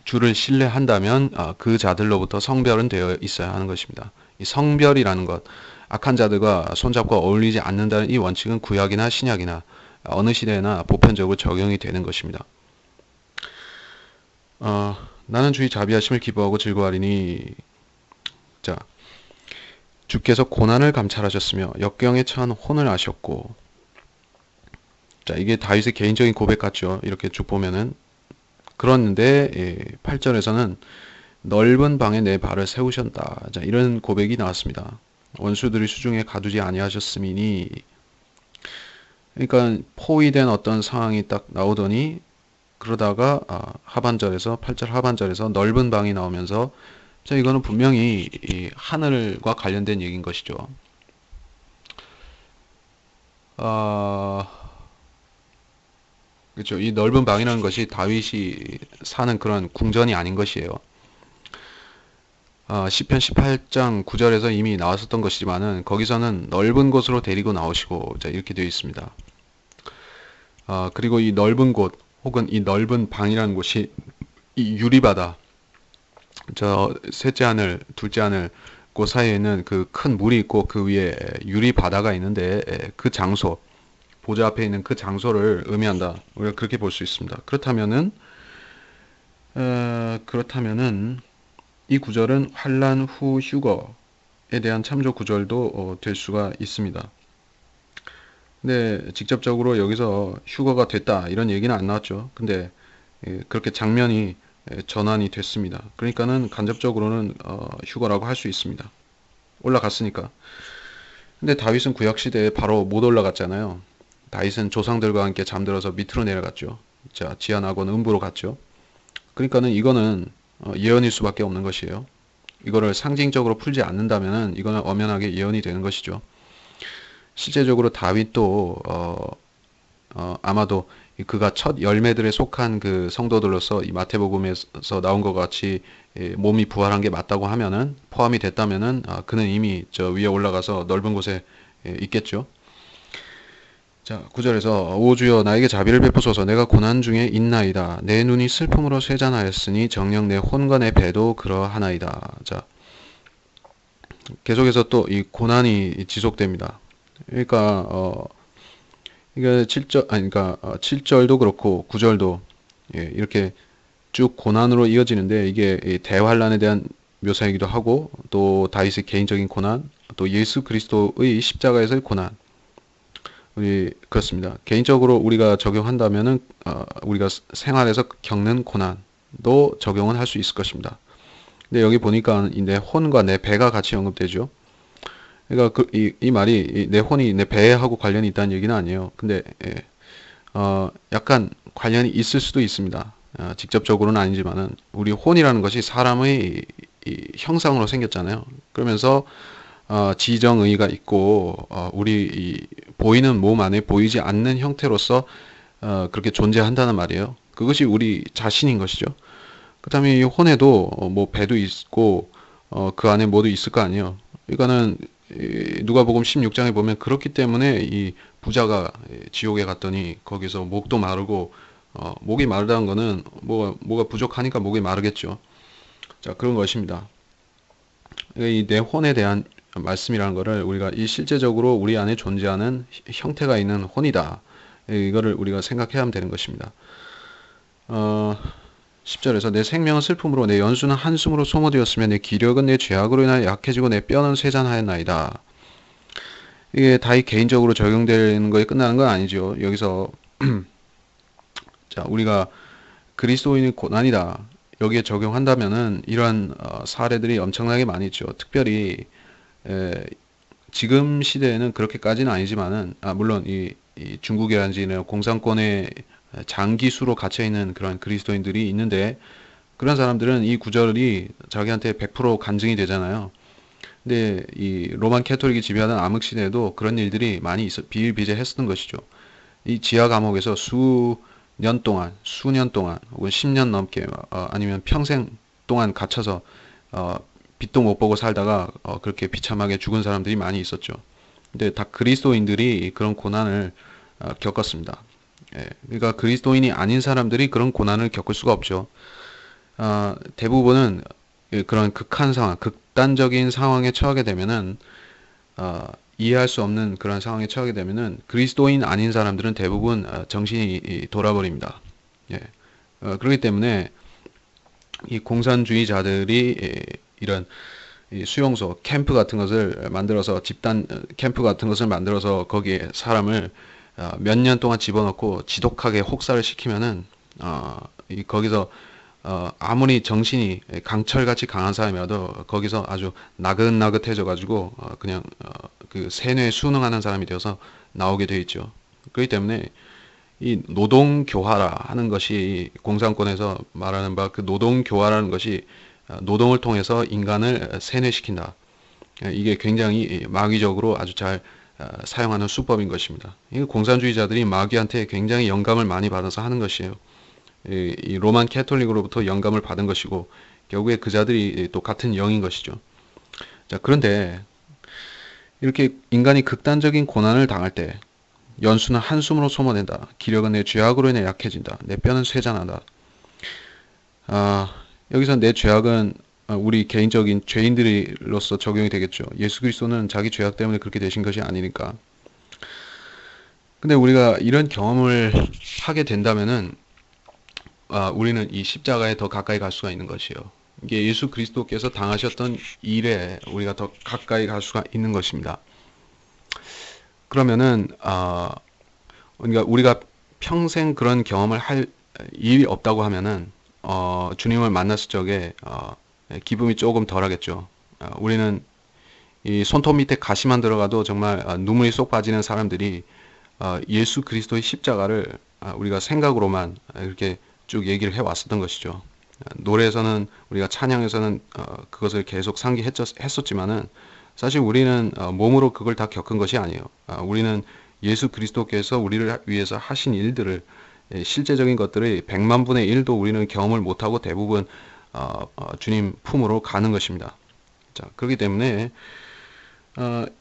주를 신뢰한다면 그 자들로부터 성별은 되어 있어야 하는 것입니다. 이 성별이라는 것, 악한 자들과 손잡고 어울리지 않는다는 이 원칙은 구약이나 신약이나 어느 시대나 보편적으로 적용이 되는 것입니다. 나는 주의 자비하심을 기뻐하고 즐거워하리니 자 주께서 고난을 감찰하셨으며 역경에 처한 혼을 아셨고 자 이게 다윗의 개인적인 고백 같죠. 이렇게 쭉 보면은 그런데 8절에서는 넓은 방에 내 발을 세우셨다. 자 이런 고백이 나왔습니다. 원수들이 수중에 가두지 아니하셨음이니 그러니까 포위된 어떤 상황이 딱 나오더니 그러다가 하반절에서 8절 하반절에서 넓은 방이 나오면서 자 이거는 분명히 이 하늘과 관련된 얘기인 것이죠. 그렇죠. 이 넓은 방이라는 것이 다윗이 사는 그런 궁전이 아닌 것이에요. 시편 18장 9절에서 이미 나왔었던 것이지만은 거기서는 넓은 곳으로 데리고 나오시고 자 이렇게 되어 있습니다. 그리고 이 넓은 곳 혹은 이 넓은 방이라는 곳이 이 유리바다 저 셋째 하늘 둘째 하늘 그 사이에는 그 큰 물이 있고 그 위에 유리바다가 있는데 그 장소 보좌 앞에 있는 그 장소를 의미한다. 우리가 그렇게 볼 수 있습니다. 그렇다면은 이 구절은 환란 후 휴거에 대한 참조 구절도 될 수가 있습니다. 근데 직접적으로 여기서 휴거가 됐다 이런 얘기는 안 나왔죠. 근데 그렇게 장면이 전환이 됐습니다. 그러니까는 간접적으로는 휴거라고 할 수 있습니다. 올라갔으니까. 근데 다윗은 구약 시대에 바로 못 올라갔잖아요. 다윗은 조상들과 함께 잠들어서 밑으로 내려갔죠. 자, 지하나곤 음부로 갔죠. 그러니까는 이거는 예언일 수밖에 없는 것이에요. 이거를 상징적으로 풀지 않는다면은 이거는 엄연하게 예언이 되는 것이죠. 실제적으로 다윗도 아마도 그가 첫 열매들에 속한 그 성도들로서 이 마태복음에서 나온 것 같이 몸이 부활한 게 맞다고 하면은 포함이 됐다면은 그는 이미 저 위에 올라가서 넓은 곳에 있겠죠. 자, 9절에서 오 주여 나에게 자비를 베푸소서 내가 고난 중에 있나이다. 내 눈이 슬픔으로 쇠잔하였으니 정녕 내 혼과 내 배도 그러하나이다. 자, 계속해서 또 이 고난이 지속됩니다. 그러니까 이게 7절 아니 그러니까 7절도 그렇고 9절도 이렇게 쭉 고난으로 이어지는데 이게 대환란에 대한 묘사이기도 하고 또 다윗의 개인적인 고난, 또 예수 그리스도의 십자가에서의 고난. 우리 그렇습니다. 개인적으로 우리가 적용한다면은 우리가 생활에서 겪는 고난도 적용은 할 수 있을 것입니다. 근데 여기 보니까 내 혼과 내 배가 같이 언급되죠. 그러니까 이 말이 내 혼이 내 배하고 관련이 있다는 얘기는 아니에요. 근데 약간 관련이 있을 수도 있습니다. 직접적으로는 아니지만은 우리 혼이라는 것이 사람의 이 형상으로 생겼잖아요. 그러면서 지정의가 있고 우리 이 보이는 몸 안에 보이지 않는 형태로서 그렇게 존재한다는 말이에요. 그것이 우리 자신인 것이죠. 그다음에 이 혼에도 뭐 배도 있고 그 안에 뭐도 있을 거 아니에요. 이거는 누가복음 16장에 보면 그렇기 때문에 이 부자가 지옥에 갔더니 거기서 목도 마르고 목이 마르다는 거는 뭐가 부족하니까 목이 마르겠죠. 자, 그런 것입니다. 이 내 혼에 대한 말씀이라는 것을 우리가 이 실제적으로 우리 안에 존재하는 형태가 있는 혼이다. 이거를 우리가 생각해야 하면 되는 것입니다. 10절에서 내 생명은 슬픔으로 내 연수는 한숨으로 소모되었으며 내 기력은 내 죄악으로 인하여 약해지고 내 뼈는 쇠잔하였나이다. 이게 다 개인적으로 적용되는 거에 끝나는 건 아니죠. 여기서 자, 우리가 그리스도인의 고난이다. 여기에 적용한다면은 이러한 사례들이 엄청나게 많이 있죠. 특별히 에, 지금 시대에는 그렇게까지는 아니지만은 물론 이 중국이라든지 공산권에 장기수로 갇혀 있는 그런 그리스도인들이 있는데 그런 사람들은 이 구절이 자기한테 100% 간증이 되잖아요. 근데 이 로만 캐토릭이 지배하는 암흑 시대에도 그런 일들이 많이 비일비재했었던 것이죠. 이 지하 감옥에서 수년 동안, 혹은 10년 넘게, 아니면 평생 동안 갇혀서, 어, 빛도 못 보고 살다가, 그렇게 비참하게 죽은 사람들이 많이 있었죠. 근데 다 그리스도인들이 그런 고난을, 겪었습니다. 예, 그러니까 그리스도인이 아닌 사람들이 그런 고난을 겪을 수가 없죠. 대부분은 그런 극한 상황, 극단적인 상황에 처하게 되면은, 어, 이해할 수 없는 그런 상황에 처하게 되면은 그리스도인 아닌 사람들은 대부분 정신이 돌아버립니다. 예. 그렇기 때문에 이 공산주의자들이 이런 이 수용소, 캠프 같은 것을 만들어서 집단 캠프 같은 것을 만들어서 거기에 사람을 몇 년 동안 집어넣고 지독하게 혹사를 시키면은 거기서 아무리 정신이 강철같이 강한 사람이라도 거기서 아주 나긋나긋해져 가지고 그냥 그 세뇌에 순응하는 사람이 되어서 나오게 돼 있죠. 그렇기 때문에 이 노동교화라 하는 것이 공산권에서 말하는 바 그 노동교화라는 것이 노동을 통해서 인간을 세뇌시킨다. 이게 굉장히 마귀적으로 아주 잘 사용하는 수법인 것입니다. 이 공산주의자들이 마귀한테 굉장히 영감을 많이 받아서 하는 것이에요. 이 로만 캐톨릭으로부터 영감을 받은 것이고 결국에 그 자들이 또 같은 영인 것이죠. 자, 그런데 이렇게 인간이 극단적인 고난을 당할 때 연수는 한숨으로 소모된다. 기력은 내 죄악으로 인해 약해진다. 내 뼈는 쇠잔하다. 여기서 내 죄악은 우리 개인적인 죄인들로서 적용이 되겠죠. 예수 그리스도는 자기 죄악 때문에 그렇게 되신 것이 아니니까. 근데 우리가 이런 경험을 하게 된다면은 우리는 이 십자가에 더 가까이 갈 수가 있는 것이요. 이게 예수 그리스도께서 당하셨던 일에 우리가 더 가까이 갈 수가 있는 것입니다. 그러면은 그러니까 우리가 평생 그런 경험을 할 일이 없다고 하면은 주님을 만났을 적에 기쁨이 조금 덜하겠죠. 우리는 이 손톱 밑에 가시만 들어가도 정말 눈물이 쏙 빠지는 사람들이 예수 그리스도의 십자가를 우리가 생각으로만 이렇게 쭉 얘기를 해왔었던 것이죠. 노래에서는 우리가 찬양에서는 그것을 계속 상기했었지만은 사실 우리는 몸으로 그걸 다 겪은 것이 아니에요. 우리는 예수 그리스도께서 우리를 위해서 하신 일들을 실제적인 것들의 100만 분의 1도 우리는 경험을 못하고 대부분 주님 품으로 가는 것입니다. 자, 그렇기 때문에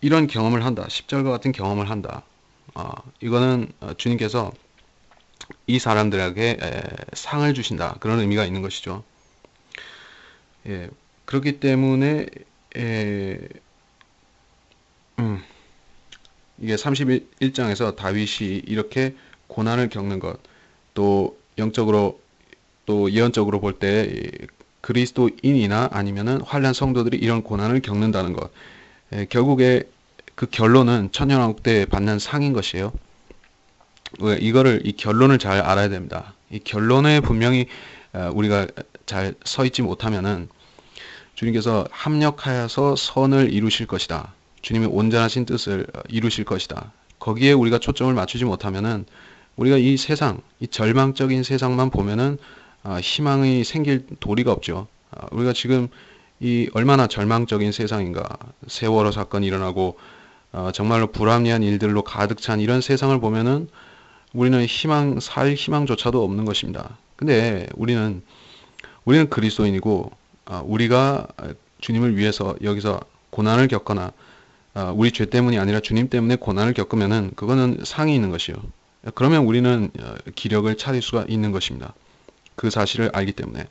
이런 경험을 한다. 십자가 같은 경험을 한다. 이거는 주님께서 이 사람들에게 상을 주신다. 그런 의미가 있는 것이죠. 예, 그렇기 때문에 이게 31장에서 다윗이 이렇게 고난을 겪는 것, 또 영적으로 또 예언적으로 볼 때 그리스도인이나 아니면은 환난 성도들이 이런 고난을 겪는다는 것, 결국에 그 결론은 천년왕국 때 받는 상인 것이에요. 이 결론을 잘 알아야 됩니다. 이 결론에 분명히 우리가 잘 서 있지 못하면은 주님께서 합력하여서 선을 이루실 것이다. 주님의 온전하신 뜻을 이루실 것이다. 거기에 우리가 초점을 맞추지 못하면은 우리가 이 세상, 이 절망적인 세상만 보면은 희망이 생길 도리가 없죠. 우리가 지금 이 얼마나 절망적인 세상인가. 세월호 사건이 일어나고 정말로 불합리한 일들로 가득 찬 이런 세상을 보면은 우리는 살 희망조차도 없는 것입니다. 근데 우리는 그리스도인이고 우리가 주님을 위해서 여기서 고난을 겪거나 우리 죄 때문이 아니라 주님 때문에 고난을 겪으면은 그거는 상이 있는 것이요. 그러면 우리는 기력을 차릴 수가 있는 것입니다. 그 사실을 알기 때문에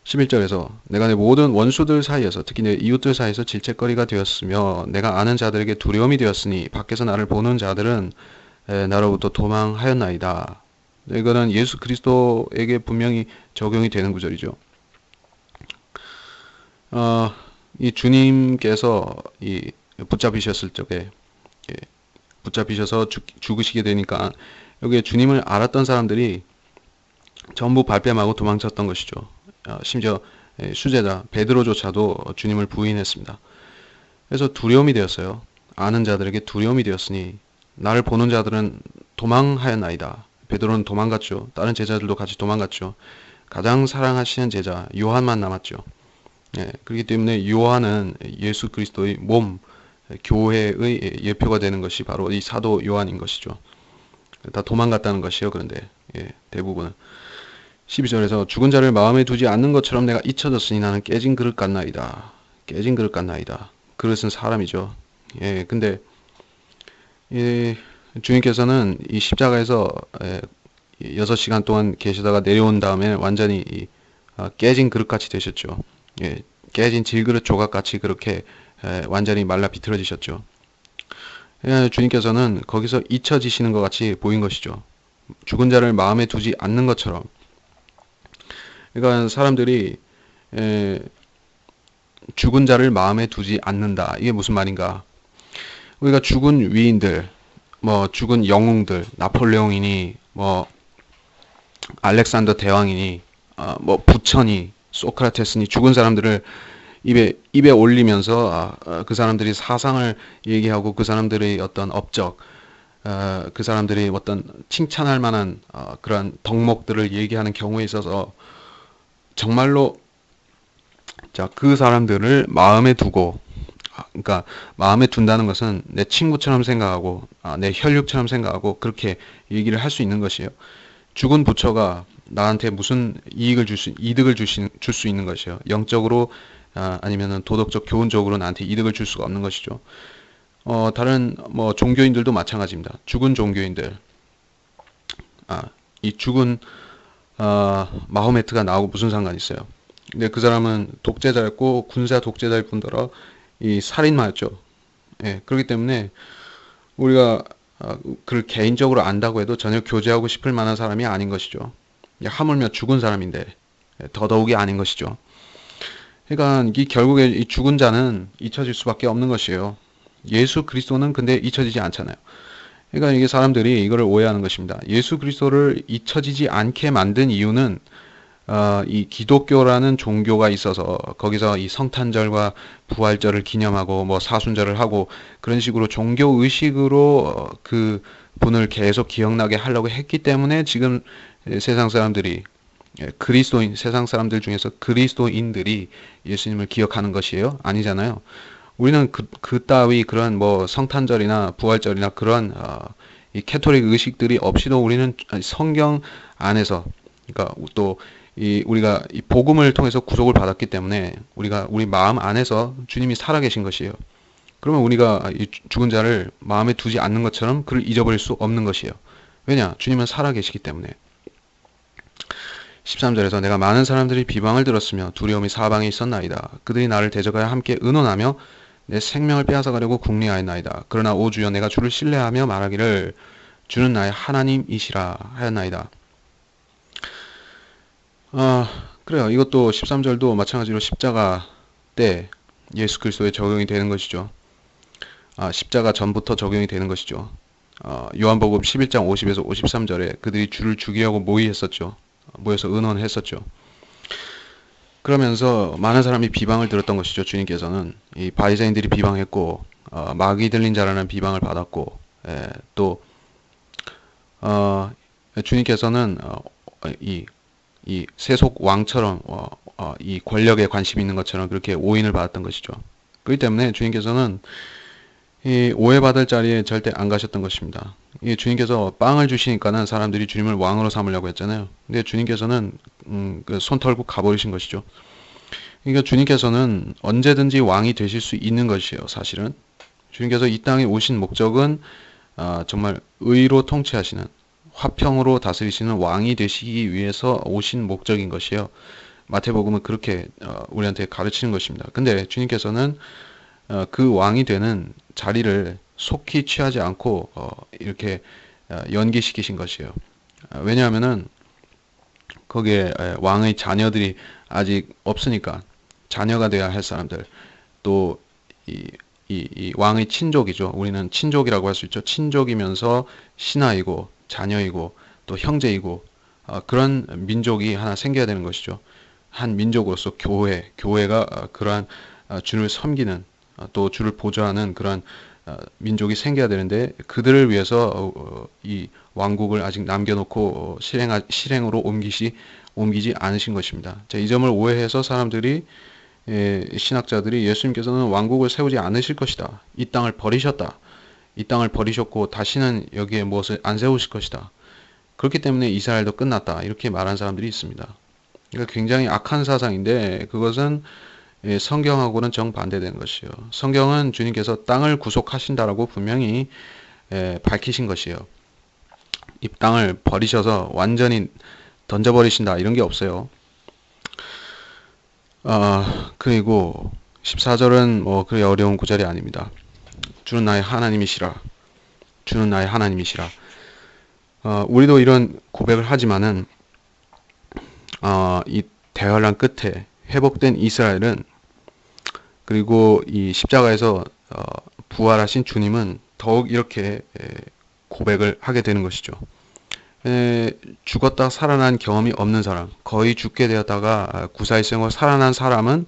11절에서 내가 내 모든 원수들 사이에서 특히 내 이웃들 사이에서 질책거리가 되었으며 내가 아는 자들에게 두려움이 되었으니 밖에서 나를 보는 자들은 나로부터 도망하였나이다. 이거는 예수 그리스도에게 분명히 적용이 되는 구절이죠. 이 주님께서 이 붙잡히셨을 적에 붙잡히셔서 죽으시게 되니까 여기에 주님을 알았던 사람들이 전부 발뺌하고 도망쳤던 것이죠. 심지어 수제자 베드로조차도 주님을 부인했습니다. 그래서 두려움이 되었어요. 아는 자들에게 두려움이 되었으니 나를 보는 자들은 도망하였나이다. 베드로는 도망갔죠. 다른 제자들도 같이 도망갔죠. 가장 사랑하시는 제자 요한만 남았죠. 그렇기 때문에 요한은 예수 그리스도의 몸, 교회의 예표가 되는 것이 바로 이 사도 요한인 것이죠. 다 도망갔다는 것이요. 그런데 대부분은 12절에서 죽은 자를 마음에 두지 않는 것처럼 내가 잊혀졌으니 나는 깨진 그릇 같나이다. 깨진 그릇 같나이다. 그릇은 사람이죠. 근데 주님께서는 이 십자가에서 6시간 동안 계시다가 내려온 다음에 완전히 깨진 그릇같이 되셨죠. 깨진 질그릇 조각같이 그렇게 완전히 말라 비틀어지셨죠. 주님께서는 거기서 잊혀지시는 것 같이 보인 것이죠. 죽은 자를 마음에 두지 않는 것처럼. 그러니까 사람들이 죽은 자를 마음에 두지 않는다. 이게 무슨 말인가? 우리가 죽은 위인들, 뭐 죽은 영웅들, 나폴레옹이니, 뭐 알렉산더 대왕이니, 뭐 부처니, 소크라테스니 죽은 사람들을 입에 올리면서 그 사람들이 사상을 얘기하고 그 사람들의 어떤 업적, 그 사람들이 어떤 칭찬할 만한 그러한 덕목들을 얘기하는 경우에 있어서 정말로 그 사람들을 마음에 두고, 그러니까 마음에 둔다는 것은 내 친구처럼 생각하고 내 혈육처럼 생각하고 그렇게 얘기를 할 수 있는 것이에요. 죽은 부처가 나한테 무슨 이득을 줄 수 있는 것이에요. 영적으로 아니면은 도덕적 교훈적으로 나한테 이득을 줄 수가 없는 것이죠. 다른 뭐 종교인들도 마찬가지입니다. 죽은 종교인들, 이 죽은 마호메트가 나오고 무슨 상관이 있어요? 근데 그 사람은 독재자였고 군사 독재자일 뿐더러 이 살인마였죠. 그렇기 때문에 우리가 그를 개인적으로 안다고 해도 전혀 교제하고 싶을 만한 사람이 아닌 것이죠. 하물며 죽은 사람인데 더더욱이 아닌 것이죠. 그러니까 결국에 이 죽은 자는 잊혀질 수밖에 없는 것이에요. 예수 그리스도는 근데 잊혀지지 않잖아요. 그러니까 이게 사람들이 이거를 오해하는 것입니다. 예수 그리스도를 잊혀지지 않게 만든 이유는 이 기독교라는 종교가 있어서 거기서 이 성탄절과 부활절을 기념하고 뭐 사순절을 하고 그런 식으로 종교 의식으로 그 분을 계속 기억나게 하려고 했기 때문에 지금 세상 사람들이 세상 사람들 중에서 그리스도인들이 예수님을 기억하는 것이에요? 아니잖아요. 우리는 그 따위 그런 뭐 성탄절이나 부활절이나 그런 이 캐토릭 의식들이 없이도 우리는 성경 안에서, 그러니까 또 우리가 이 복음을 통해서 구속을 받았기 때문에 우리 마음 안에서 주님이 살아계신 것이에요. 그러면 우리가 이 죽은 자를 마음에 두지 않는 것처럼 그를 잊어버릴 수 없는 것이에요. 왜냐? 주님은 살아계시기 때문에. 13절에서 내가 많은 사람들이 비방을 들었으며 두려움이 사방에 있었나이다. 그들이 나를 대적하여 함께 의논하며 내 생명을 빼앗아가려고 궁리하였나이다. 그러나 오 주여 내가 주를 신뢰하며 말하기를 주는 나의 하나님이시라 하였나이다. 그래요. 이것도 13절도 마찬가지로 십자가 때 예수 그리스도에 적용이 되는 것이죠. 십자가 전부터 적용이 되는 것이죠. 요한복음 11장 50에서 53절에 그들이 주를 죽이려고 모여서 의논했었죠. 그러면서 많은 사람이 비방을 들었던 것이죠. 주님께서는 이 바리새인들이 비방했고 마귀 들린 자라는 비방을 받았고, 또 주님께서는 이 세속 왕처럼 이 권력에 관심이 있는 것처럼 그렇게 오인을 받았던 것이죠. 그렇기 때문에 주님께서는 이 오해받을 자리에 절대 안 가셨던 것입니다. 이 주님께서 빵을 주시니까는 사람들이 주님을 왕으로 삼으려고 했잖아요. 근데 주님께서는 손 털고 가버리신 것이죠. 그러니까 주님께서는 언제든지 왕이 되실 수 있는 것이에요. 사실은 주님께서 이 땅에 오신 목적은 정말 의로 통치하시는, 화평으로 다스리시는 왕이 되시기 위해서 오신 목적인 것이에요. 마태복음은 그렇게 우리한테 가르치는 것입니다. 근데 주님께서는 그 왕이 되는 자리를 속히 취하지 않고 이렇게 연기시키신 것이에요. 왜냐하면은 거기에 왕의 자녀들이 아직 없으니까, 자녀가 되어야 할 사람들, 또 이 이 왕의 친족이죠. 우리는 친족이라고 할 수 있죠. 친족이면서 신하이고 자녀이고 또 형제이고 그런 민족이 하나 생겨야 되는 것이죠. 한 민족으로서 교회가 그러한 주를 섬기는 또 주를 보좌하는 그런 민족이 생겨야 되는데 그들을 위해서 이 왕국을 아직 남겨놓고 실행으로 옮기지 않으신 것입니다. 자, 이 점을 오해해서 사람들이 신학자들이 예수님께서는 왕국을 세우지 않으실 것이다. 이 땅을 버리셨다. 이 땅을 버리셨고 다시는 여기에 무엇을 안 세우실 것이다. 그렇기 때문에 이스라엘도 끝났다. 이렇게 말한 사람들이 있습니다. 그러니까 굉장히 악한 사상인데 그것은 성경하고는 정반대되는 것이요. 성경은 주님께서 땅을 구속하신다라고 분명히 밝히신 것이요. 이 땅을 버리셔서 완전히 던져버리신다 이런 게 없어요. 그리고 14절은 뭐 그리 어려운 구절이 아닙니다. 주는 나의 하나님이시라. 주는 나의 하나님이시라. 우리도 이런 고백을 하지만은 이 대환란 끝에 회복된 이스라엘은 그리고 이 십자가에서 부활하신 주님은 더욱 이렇게 고백을 하게 되는 것이죠. 죽었다 살아난 경험이 없는 사람, 거의 죽게 되었다가 구사일생으로 살아난 사람은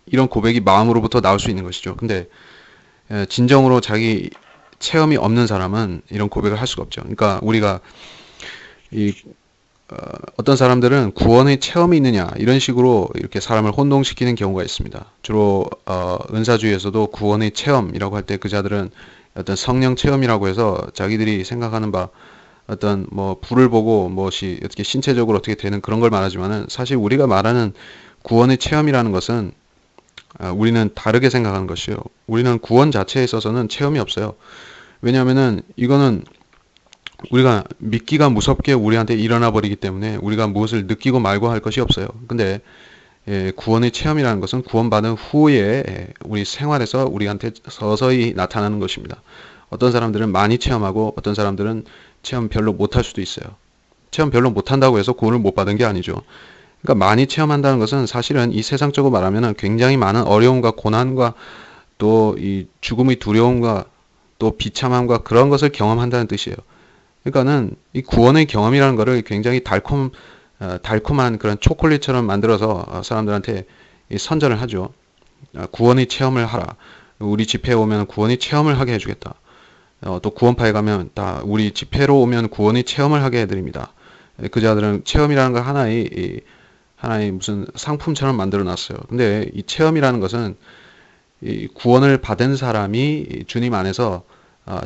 이런 고백이 마음으로부터 나올 수 있는 것이죠. 근데 진정으로 자기 체험이 없는 사람은 이런 고백을 할 수가 없죠. 그러니까 우리가 어떤 사람들은 구원의 체험이 있느냐 이런 식으로 이렇게 사람을 혼동시키는 경우가 있습니다. 주로 은사주의에서도 구원의 체험이라고 할 때 그 자들은 어떤 성령 체험이라고 해서 자기들이 생각하는 바 어떤 뭐 불을 보고 무엇이 어떻게 신체적으로 어떻게 되는 그런 걸 말하지만은 사실 우리가 말하는 구원의 체험이라는 것은 우리는 다르게 생각하는 것이요. 우리는 구원 자체에 있어서는 체험이 없어요. 왜냐하면은 이거는 우리가 믿기가 무섭게 우리한테 일어나 버리기 때문에 우리가 무엇을 느끼고 말고 할 것이 없어요. 근데 구원의 체험이라는 것은 구원받은 후에 우리 생활에서 우리한테 서서히 나타나는 것입니다. 어떤 사람들은 많이 체험하고 어떤 사람들은 체험 별로 못할 수도 있어요. 체험 별로 못한다고 해서 구원을 못 받은 게 아니죠. 그러니까 많이 체험한다는 것은 사실은 이 세상적으로 말하면 굉장히 많은 어려움과 고난과 또 이 죽음의 두려움과 또 비참함과 그런 것을 경험한다는 뜻이에요. 그러니까는 이 구원의 경험이라는 것을 굉장히 달콤한 그런 초콜릿처럼 만들어서 사람들한테 선전을 하죠. 구원의 체험을 하라. 우리 집회에 오면 구원의 체험을 하게 해주겠다. 또 구원파에 가면 다 우리 집회로 오면 구원의 체험을 하게 해드립니다. 그 자들은 체험이라는 걸 하나의 무슨 상품처럼 만들어 놨어요. 근데 이 체험이라는 것은 이 구원을 받은 사람이 주님 안에서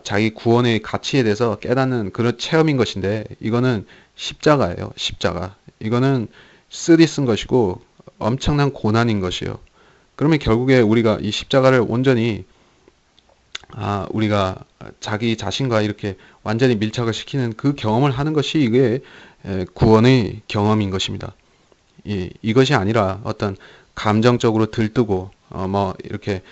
자기 구원의 가치에 대해서 깨닫는 그런 체험인 것인데 이거는 십자가예요. 십자가. 이거는 쓰디 쓴 것이고 엄청난 고난인 것이에요. 그러면 결국에 우리가 이 십자가를 온전히 우리가 자기 자신과 이렇게 완전히 밀착을 시키는 그 경험을 하는 것이 이게 구원의 경험인 것입니다. 이것이 아니라 어떤 감정적으로 들뜨고 뭐 이렇게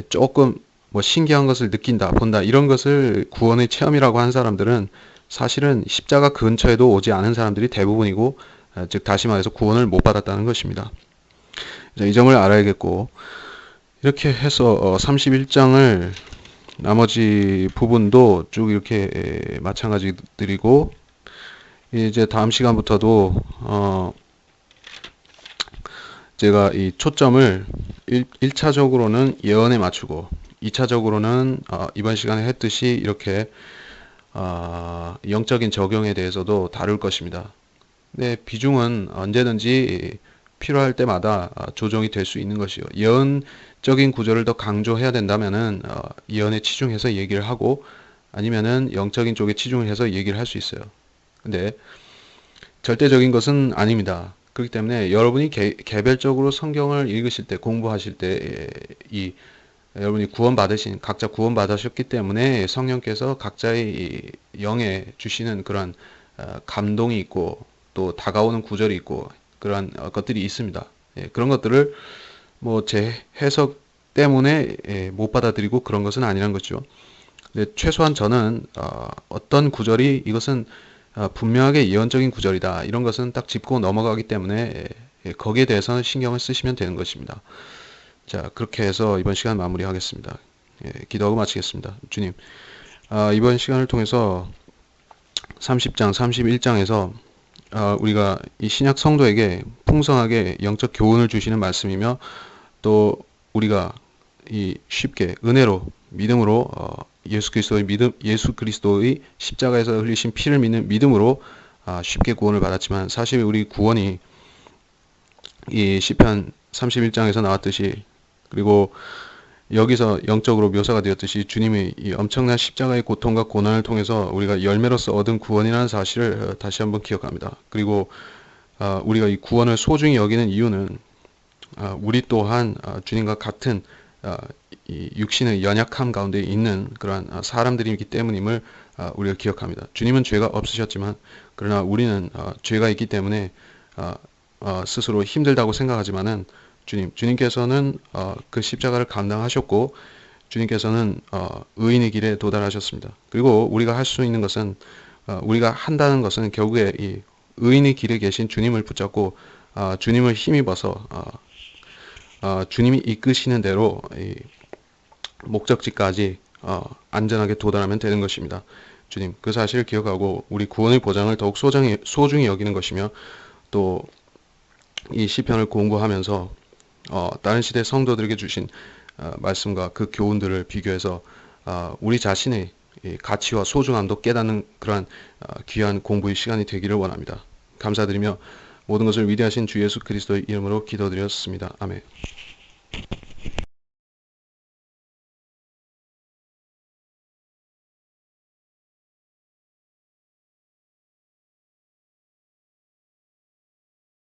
조금 뭐 신기한 것을 느낀다, 본다 이런 것을 구원의 체험이라고 한 사람들은 사실은 십자가 근처에도 오지 않은 사람들이 대부분이고 즉 다시 말해서 구원을 못 받았다는 것입니다. 이 점을 알아야겠고 이렇게 해서 31장을 나머지 부분도 쭉 이렇게 마찬가지들이고 이제 다음 시간부터도 제가 이 초점을 1차적으로는 예언에 맞추고 2차적으로는 이번 시간에 했듯이 이렇게 영적인 적용에 대해서도 다룰 것입니다. 근데 비중은 언제든지 필요할 때마다 조정이 될 수 있는 것이요. 예언적인 구조를 더 강조해야 된다면은 예언에 치중해서 얘기를 하고 아니면은 영적인 쪽에 치중을 해서 얘기를 할 수 있어요. 근데 절대적인 것은 아닙니다. 그렇기 때문에 여러분이 개별적으로 성경을 읽으실 때 공부하실 때 여러분이 각자 구원받으셨기 때문에 성령께서 각자의 이 영에 주시는 그런 감동이 있고 또 다가오는 구절이 있고 그런 것들이 있습니다. 그런 것들을 뭐 제 해석 때문에 못 받아들이고 그런 것은 아니란 거죠. 근데 최소한 저는 어떤 구절이 이것은 분명하게 예언적인 구절이다 이런 것은 딱 짚고 넘어가기 때문에 거기에 대해서는 신경을 쓰시면 되는 것입니다. 자, 그렇게 해서 이번 시간 마무리하겠습니다. 예, 기도하고 마치겠습니다. 주님, 이번 시간을 통해서 30장, 31장에서 우리가 이 신약 성도에게 풍성하게 영적 교훈을 주시는 말씀이며 또 우리가 이 쉽게 은혜로 믿음으로 예수 그리스도의 십자가에서 흘리신 피를 믿는 믿음으로 쉽게 구원을 받았지만 사실 우리 구원이 이 시편 31장에서 나왔듯이 그리고 여기서 영적으로 묘사가 되었듯이 주님의 이 엄청난 십자가의 고통과 고난을 통해서 우리가 열매로서 얻은 구원이라는 사실을 다시 한번 기억합니다. 그리고 우리가 이 구원을 소중히 여기는 이유는 우리 또한 주님과 같은 이 육신의 연약함 가운데 있는 그러한 사람들이기 때문임을 우리가 기억합니다. 주님은 죄가 없으셨지만 그러나 우리는 죄가 있기 때문에 스스로 힘들다고 생각하지만은 주님께서는 그 십자가를 감당하셨고 주님께서는 의인의 길에 도달하셨습니다. 그리고 우리가 할 수 있는 것은 우리가 한다는 것은 결국에 이 의인의 길에 계신 주님을 붙잡고 주님을 힘입어서 주님이 이끄시는 대로 이 목적지까지 안전하게 도달하면 되는 것입니다. 주님, 그 사실을 기억하고 우리 구원의 보장을 더욱 소중히 여기는 것이며 또 이 시편을 공부하면서 다른 시대 성도들에게 주신 말씀과 그 교훈들을 비교해서 우리 자신의 이 가치와 소중함도 깨닫는 그러한 귀한 공부의 시간이 되기를 원합니다. 감사드리며 모든 것을 위대하신 주 예수 그리스도의 이름으로 기도드렸습니다. 아멘.